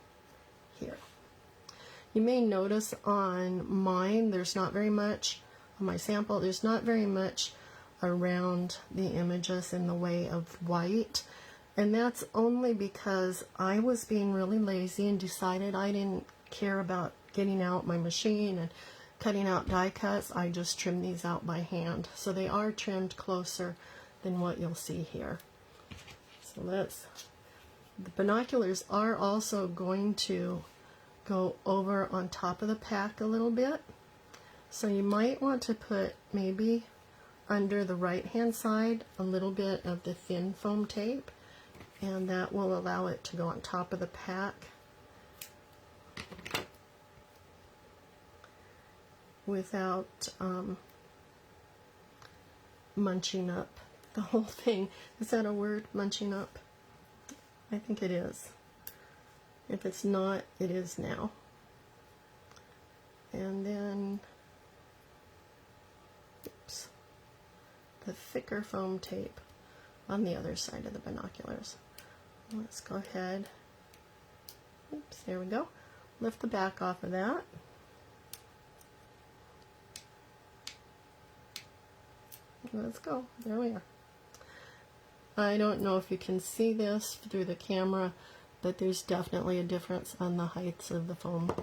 here. You may notice on mine, there's not very much, on my sample, there's not very much around the images in the way of white, and that's only because I was being really lazy and decided I didn't care about getting out my machine and cutting out die cuts. I just trimmed these out by hand, so they are trimmed closer than what you'll see here. So the binoculars are also going to go over on top of the pack a little bit, so you might want to put maybe under the right hand side a little bit of the thin foam tape, and that will allow it to go on top of the pack. without munching up the whole thing. Is that a word, munching up? I think it is. If it's not, it is now. And then, oops, the thicker foam tape on the other side of the binoculars. Let's go ahead. Oops, there we go. Lift the back off of that. Let's go. There we are. I don't know if you can see this through the camera, but there's definitely a difference on the heights of the foam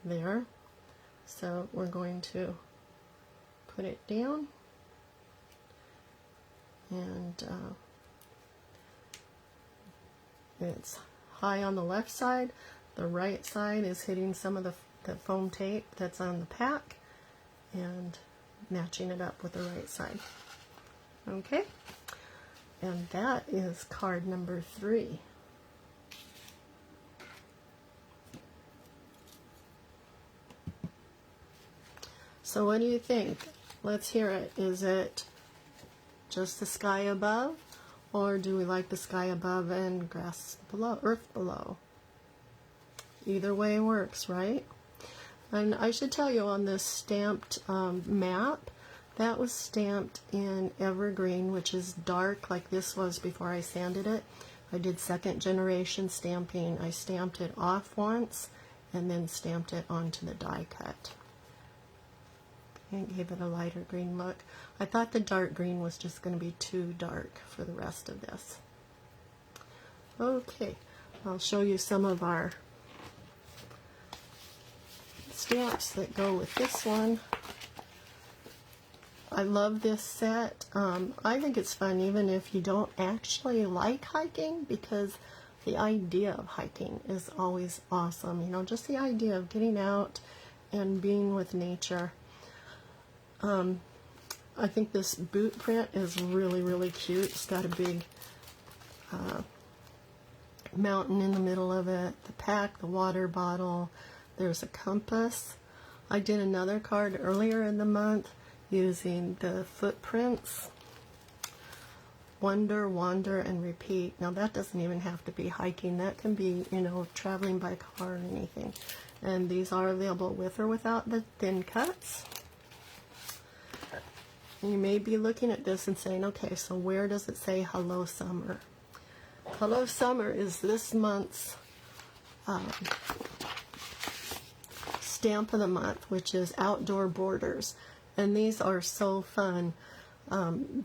there. So we're going to put it down, and it's high on the left side. The right side is hitting some of the foam tape that's on the pack and matching it up with the right side. Okay, and that is card number 3. So what do you think? Let's hear it. Is it just the sky above, or do we like the sky above and grass below, earth below? Either way works, right? And I should tell you, on this stamped map, that was stamped in evergreen, which is dark like this was before I sanded it. I did 2nd generation stamping. I stamped it off once and then stamped it onto the die cut and gave it a lighter green look. I thought the dark green was just going to be too dark for the rest of this. Okay, I'll show you some of our stamps that go with this one. I love this set. I think it's fun even if you don't actually like hiking, because the idea of hiking is always awesome. You know, just the idea of getting out and being with nature. I think this boot print is really, really cute. It's got a big mountain in the middle of it, the pack, the water bottle. There's a compass. I did another card earlier in the month using the footprints. Wonder, wander, and repeat. Now that doesn't even have to be hiking. That can be, you know, traveling by car or anything. And these are available with or without the thin cuts. You may be looking at this and saying, okay, so where does it say Hello Summer? Hello Summer is this month's stamp of the month, which is Outdoor Borders. And these are so fun.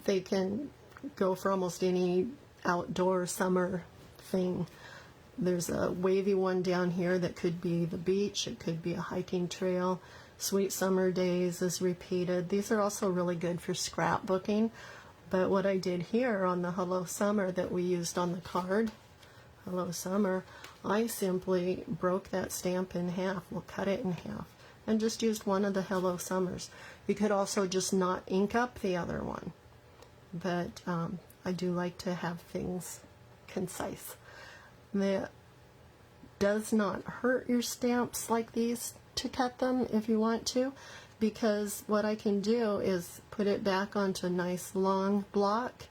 They can go for almost any outdoor summer thing. There's a wavy one down here that could be the beach. It could be a hiking trail. Sweet Summer Days is repeated. These are also really good for scrapbooking. But what I did here on the Hello Summer that we used on the card, Hello Summer, I simply broke that stamp in half. We'll cut it in half and just used one of the Hello Summers. You could also just not ink up the other one. But I do like to have things concise. That does not hurt your stamps like these to cut them if you want to, because what I can do is put it back onto a nice long block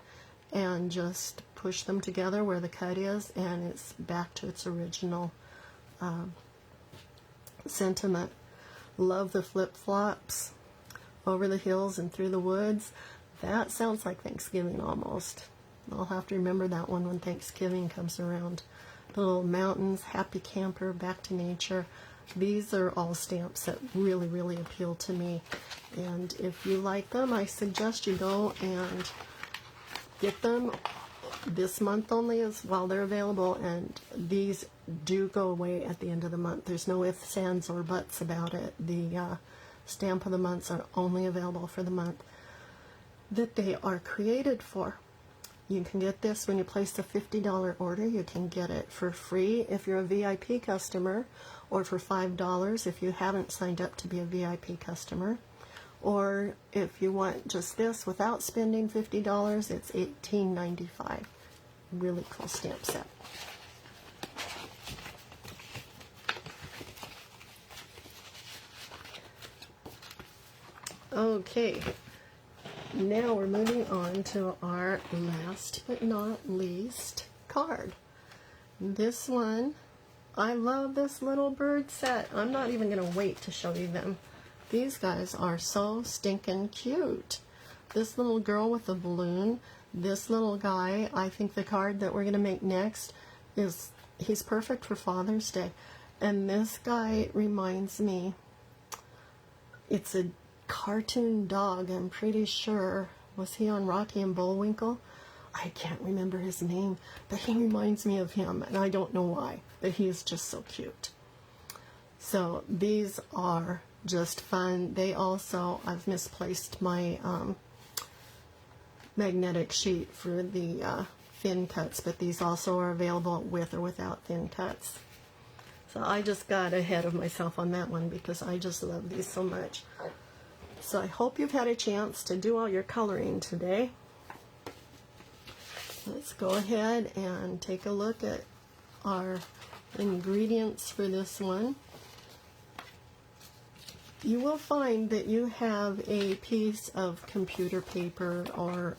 and just push them together where the cut is, and it's back to its original sentiment. Love the flip-flops over the hills and through the woods. That sounds like Thanksgiving almost. I'll have to remember that one when Thanksgiving comes around. The little mountains, happy camper, back to nature. These are all stamps that really, really appeal to me. And if you like them, I suggest you go and get them this month only as while they're available. And these do go away at the end of the month. There's no ifs, ands, or buts about it. The stamp of the months are only available for the month that they are created for. You can get this when you place a $50 order. You can get it for free if you're a VIP customer, or for $5 if you haven't signed up to be a VIP customer. Or if you want just this without spending $50, it's $18.95. Really cool stamp set. Okay, now we're moving on to our last but not least card. This one, I love this little bird set. I'm not even going to wait to show you them. These guys are so stinking cute. This little girl with the balloon, this little guy, I think the card that we're going to make next is, he's perfect for Father's Day. And this guy reminds me, it's a cartoon dog, I'm pretty sure. Was he on Rocky and Bullwinkle? I can't remember his name, but he reminds me of him, and I don't know why, but he is just so cute. So these are just fun. They also, I've misplaced my magnetic sheet for the thin cuts, but these also are available with or without thin cuts. So I just got ahead of myself on that one because I just love these so much. So I hope you've had a chance to do all your coloring today. Let's go ahead and take a look at our ingredients for this one. You will find that you have a piece of computer paper or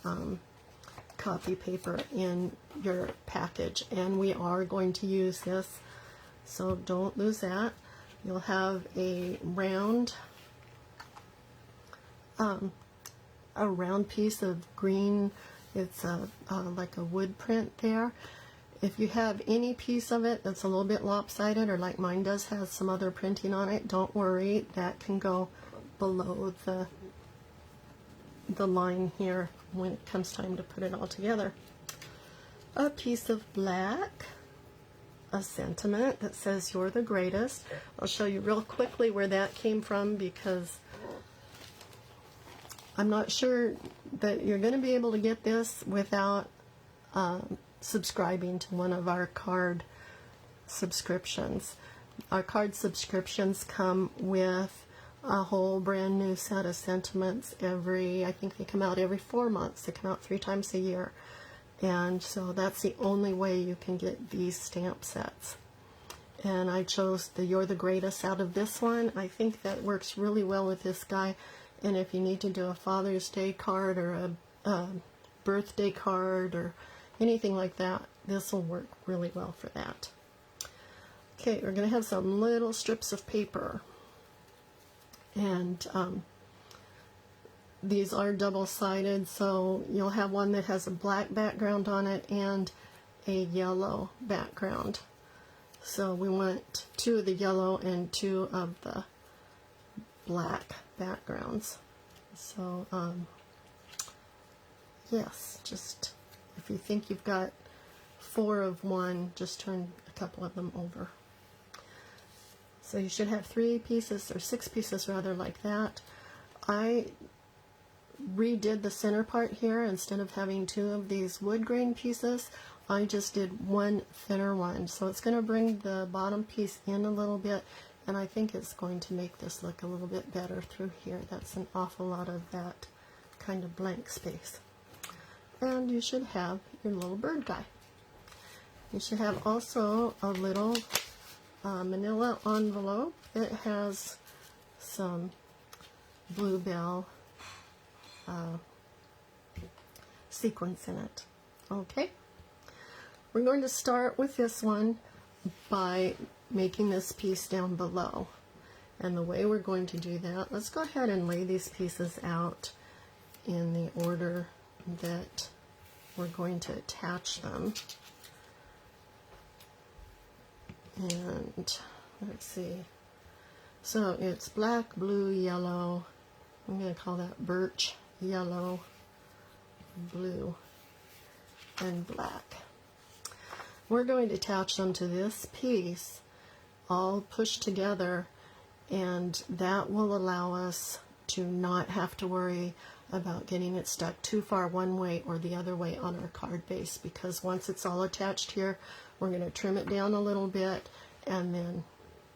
copy paper in your package, and we are going to use this, so don't lose that. You'll have a round piece of green. It's like a wood print there. If you have any piece of it that's a little bit lopsided, or like mine does, has some other printing on it, don't worry, that can go below the line here when it comes time to put it all together. A piece of black, a sentiment that says "You're the greatest." I'll show you real quickly where that came from because I'm not sure that you're going to be able to get this without subscribing to one of our card subscriptions. Our card subscriptions come with a whole brand new set of sentiments I think they come out every 4 months. They come out 3 times a year. And so that's the only way you can get these stamp sets. And I chose the "You're the Greatest" out of this one. I think that works really well with this guy. And if you need to do a Father's Day card or a birthday card or anything like that, this will work really well for that. Okay, we're going to have some little strips of paper. And these are double-sided, so you'll have one that has a black background on it and a yellow background. So we want 2 of the yellow and 2 of the black backgrounds. So, yes, just if you think you've got 4 of one, just turn a couple of them over. So you should have 3 pieces, or 6 pieces rather, like that. I redid the center part here. Instead of having 2 of these wood grain pieces, I just did 1 thinner one. So it's going to bring the bottom piece in a little bit, and I think it's going to make this look a little bit better through here. That's an awful lot of that kind of blank space. And you should have your little bird guy. You should have also a little manila envelope. It has some bluebell sequins in it. Okay, we're going to start with this one by making this piece down below. And the way we're going to do that, let's go ahead and lay these pieces out in the order that we're going to attach them. And let's see, so it's black, blue, yellow. I'm going to call that birch, yellow, blue, and black. We're going to attach them to this piece all pushed together, and that will allow us to not have to worry about getting it stuck too far one way or the other way on our card base, because once it's all attached here, we're going to trim it down a little bit and then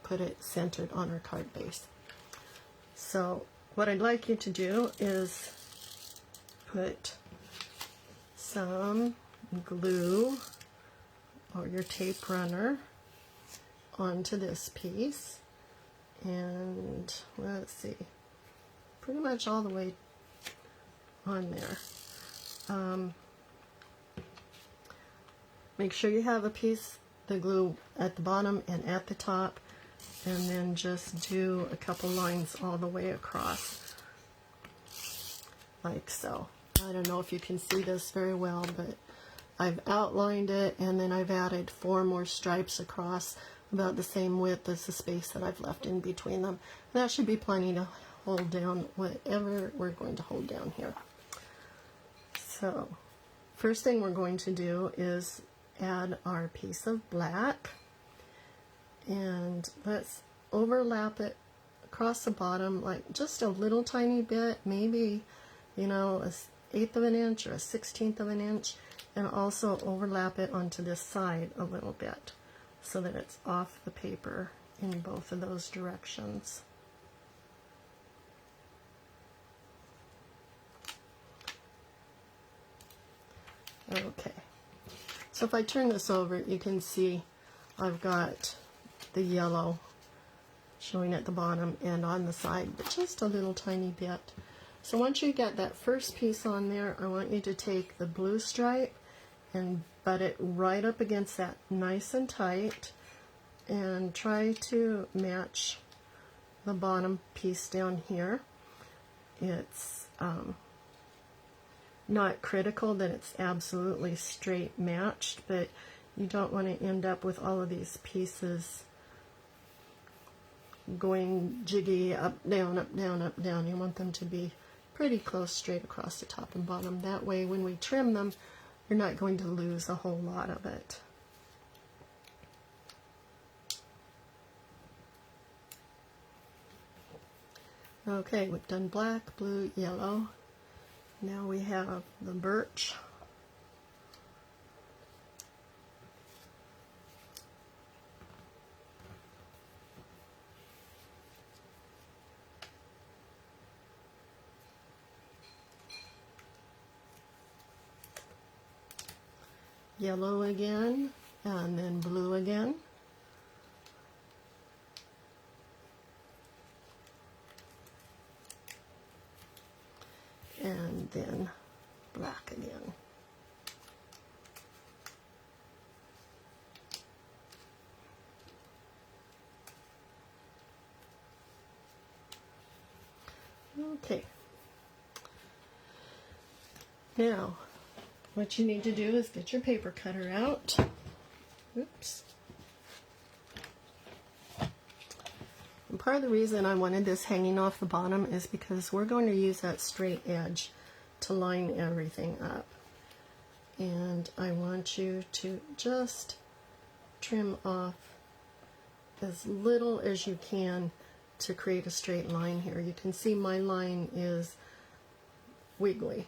put it centered on our card base. So what I'd like you to do is put some glue or your tape runner onto this piece, and let's see, pretty much all the way on there. Make sure you have a piece of glue at the bottom and at the top, and then just do a couple lines all the way across, like so. I don't know if you can see this very well, but I've outlined it, and then I've added 4 more stripes across, about the same width as the space that I've left in between them. That should be plenty to hold down whatever we're going to hold down here. So, first thing we're going to do is add our piece of black, and let's overlap it across the bottom, like just a little tiny bit, maybe, you know, a 1/8 of an inch or a 1/16 of an inch, and also overlap it onto this side a little bit so that it's off the paper in both of those directions. Okay, so if I turn this over, you can see I've got the yellow showing at the bottom and on the side, but just a little tiny bit. So once you get that first piece on there, I want you to take the blue stripe and butt it right up against that nice and tight, and try to match the bottom piece down here. It's not critical that it's absolutely straight matched, but you don't want to end up with all of these pieces going jiggy up, down, up, down, up, down. You want them to be pretty close straight across the top and bottom. That way when we trim them, you're not going to lose a whole lot of it. Okay, we've done black, blue, yellow. Now we have the birch. Yellow again, and then blue again. And then black again. Okay. Now, what you need to do is get your paper cutter out. Oops. And part of the reason I wanted this hanging off the bottom is because we're going to use that straight edge to line everything up. And I want you to just trim off as little as you can to create a straight line here. You can see my line is wiggly,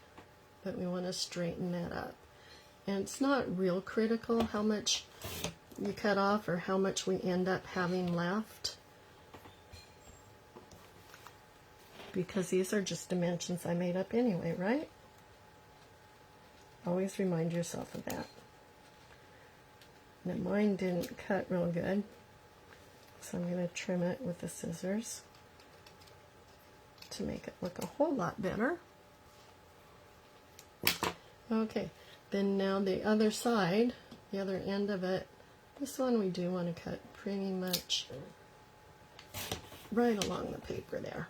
but we want to straighten that up. And it's not real critical how much you cut off or how much we end up having left, because these are just dimensions I made up anyway, right? Always remind yourself of that. Now mine didn't cut real good, so I'm going to trim it with the scissors to make it look a whole lot better. Okay, then now the other side, the other end of it, this one we do want to cut pretty much right along the paper there.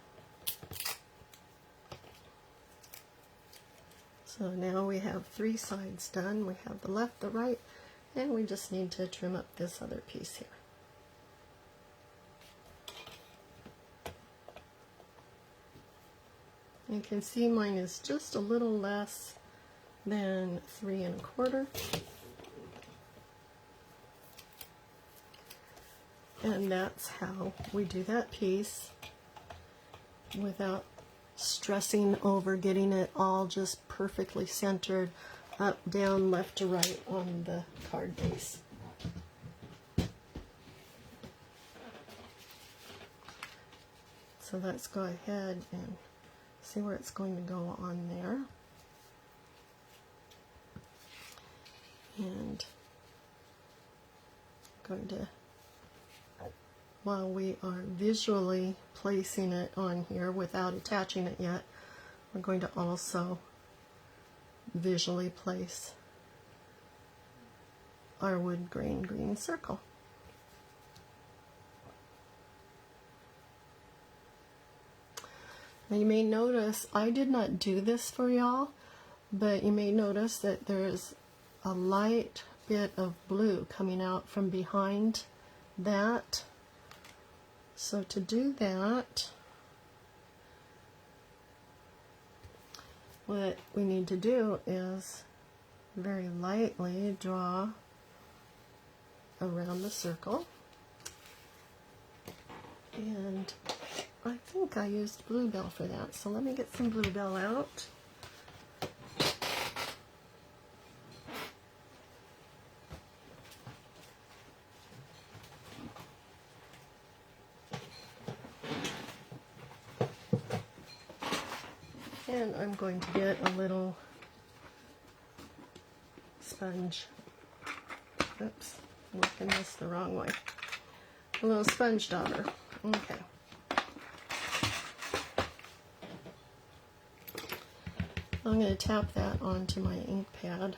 So now we have 3 sides done. We have the left, the right, and we just need to trim up this other piece here. You can see mine is just a little less than 3 1/4. And that's how we do that piece without stressing over getting it all just perfectly centered up, down, left to right on the card base. So let's go ahead and see where it's going to go on there. And I'm going to while we are visually placing it on here without attaching it yet, we're going to also visually place our wood grain green circle. Now you may notice, I did not do this for y'all, but you may notice that there's a light bit of blue coming out from behind that. So to do that, what we need to do is very lightly draw around the circle. And I think I used Bluebell for that, so let me get some Bluebell out. And I'm going to get a little sponge. Oops, I'm working this the wrong way. A little sponge dauber. Okay. I'm going to tap that onto my ink pad.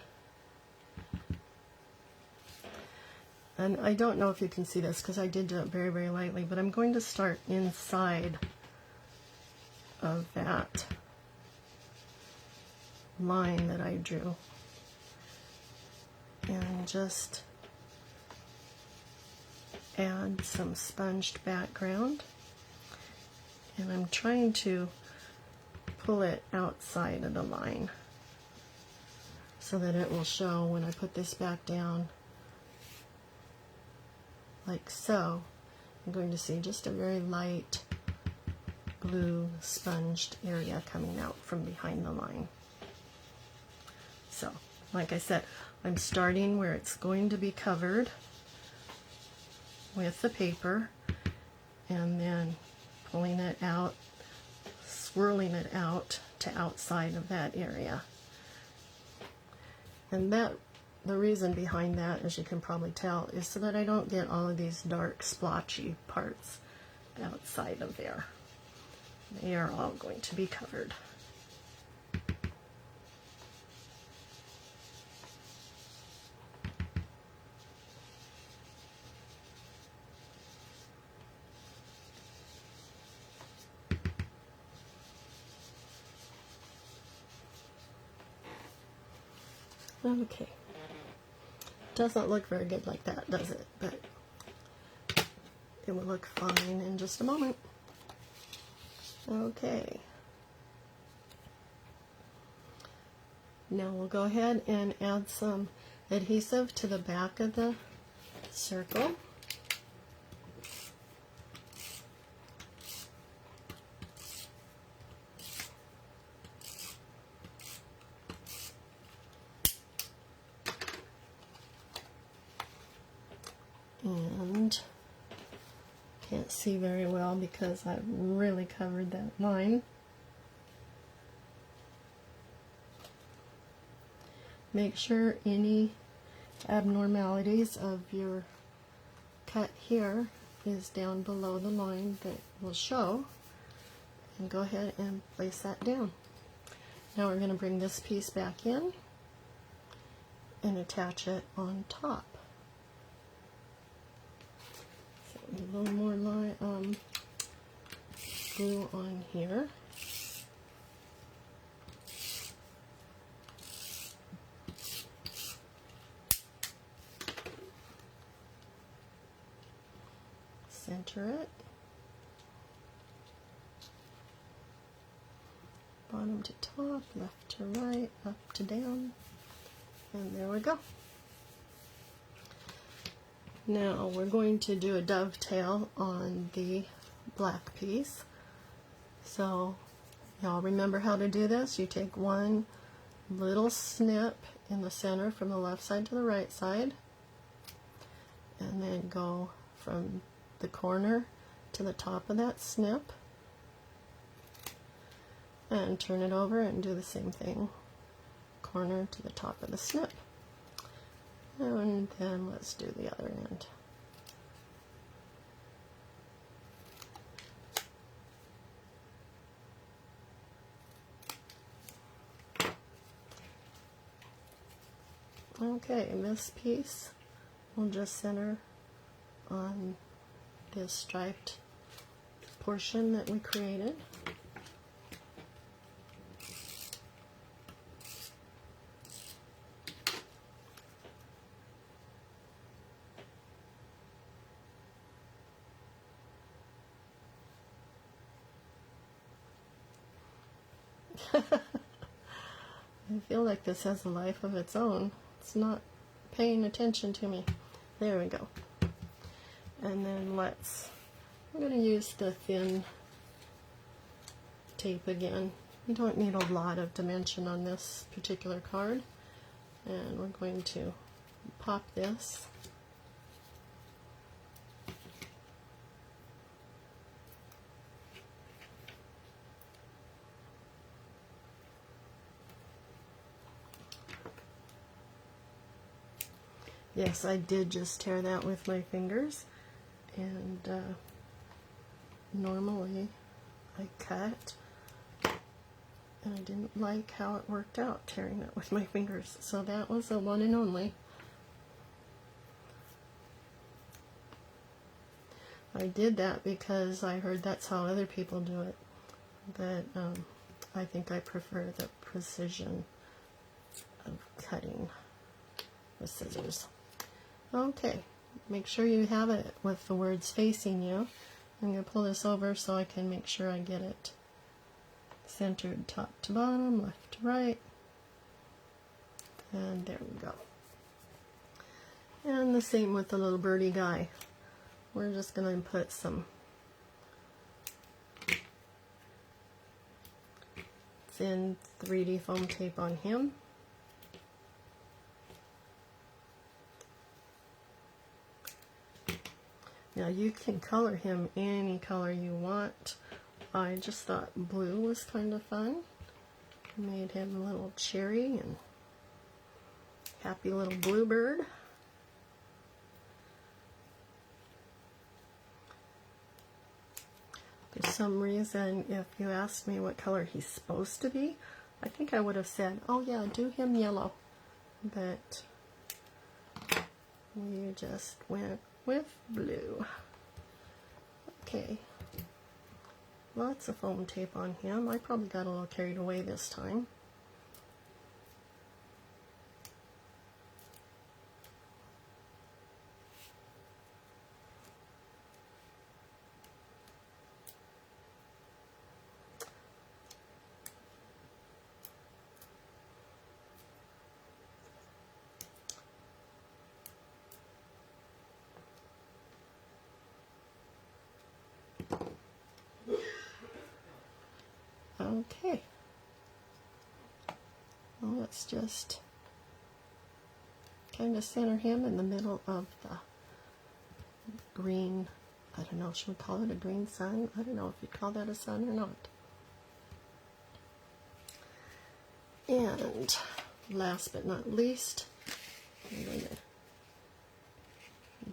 And I don't know if you can see this because I did do it very, very lightly, but I'm going to start inside of that line that I drew. And just add some sponged background. And I'm trying to pull it outside of the line so that it will show when I put this back down like so. I'm going to see just a very light blue sponged area coming out from behind the line. So, like I said, I'm starting where it's going to be covered with the paper and then pulling it out, swirling it out to outside of that area. And that, the reason behind that, as you can probably tell, is so that I don't get all of these dark splotchy parts outside of there. They are all going to be covered. Okay. Doesn't look very good like that, does it? But it will look fine in just a moment. Okay. Now we'll go ahead and add some adhesive to the back of the circle. And can't see very well because I've really covered that line. Make sure any abnormalities of your cut here is down below the line that will show, and go ahead and place that down. Now we're going to bring this piece back in and attach it on top. A little more glue on here. Center it. Bottom to top, left to right, up to down. And there we go. Now we're going to do a dovetail on the black piece. So y'all remember how to do this. You take one little snip in the center from the left side to the right side, and then go from the corner to the top of that snip, and turn it over and do the same thing, corner to the top of the snip. And then let's do the other end. Okay, this piece will just center on this striped portion that we created. I feel like this has a life of its own. It's not paying attention to me. There we go. And then I'm going to use the thin tape again. You don't need a lot of dimension on this particular card. And we're going to pop this. Yes, I did just tear that with my fingers, and normally I cut, and I didn't like how it worked out tearing it with my fingers, so that was a one and only. I did that because I heard that's how other people do it, but I think I prefer the precision of cutting with scissors. Okay, make sure you have it with the words facing you. I'm going to pull this over so I can make sure I get it centered top to bottom, left to right. And there we go. And the same with the little birdie guy. We're just going to put some thin 3D foam tape on him. Now you can color him any color you want. I just thought blue was kind of fun. Made him a little cherry and happy little bluebird. For some reason, if you asked me what color he's supposed to be, I think I would have said, oh yeah, do him yellow. But you just went with blue. Okay, lots of foam tape on him. I probably got a little carried away this time. Okay, well, let's just kind of center him in the middle of the green, I don't know, should we call it a green sun? I don't know if you'd call that a sun or not. And last but not least, I'm going to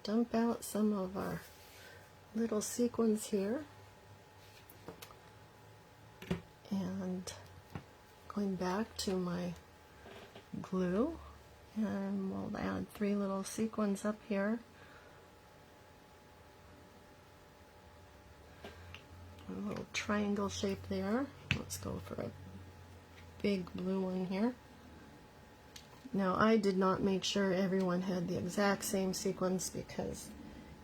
dump out some of our little sequins here. And going back to my glue, and we'll add 3 little sequins up here. A little triangle shape there. Let's go for a big blue one here. Now I did not make sure everyone had the exact same sequins because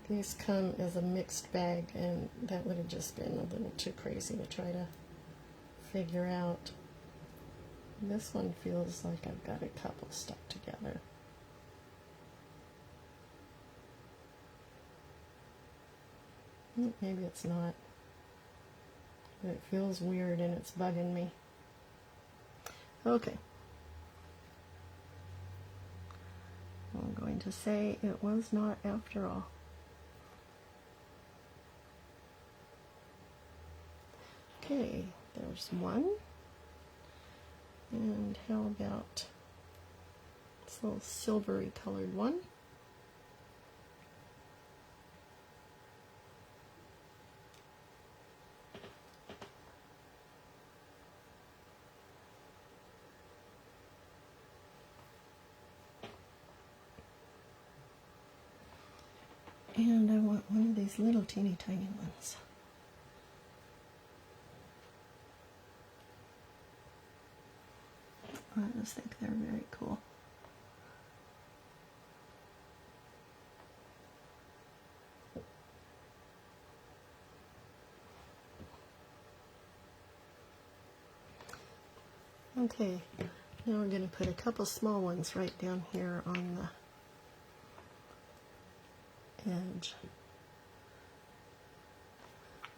these come as a mixed bag, and that would have just been a little too crazy to try to figure out. This one feels like I've got a couple stuck together. Maybe it's not, but it feels weird and it's bugging me. Okay, I'm going to say it was not after all. Okay, there's one. And how about this little silvery colored one? And I want one of these little teeny tiny ones. I just think they're very cool. Okay, now we're going to put a couple small ones right down here on the edge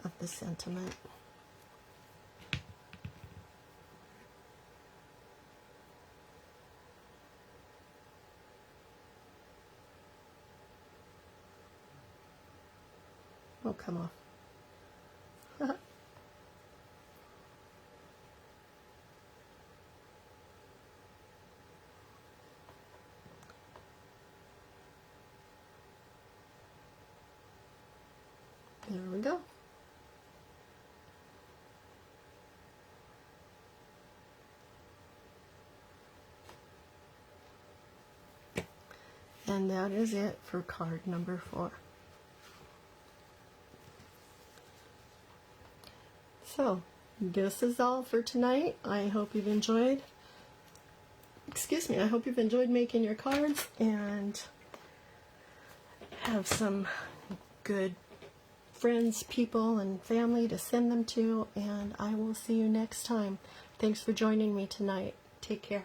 of the sentiment. Oh, come off. There we go. And that is it for card number 4. So, this is all for tonight. I hope you've enjoyed. I hope you've enjoyed making your cards and have some good friends, people, and family to send them to. And I will see you next time. Thanks for joining me tonight. Take care.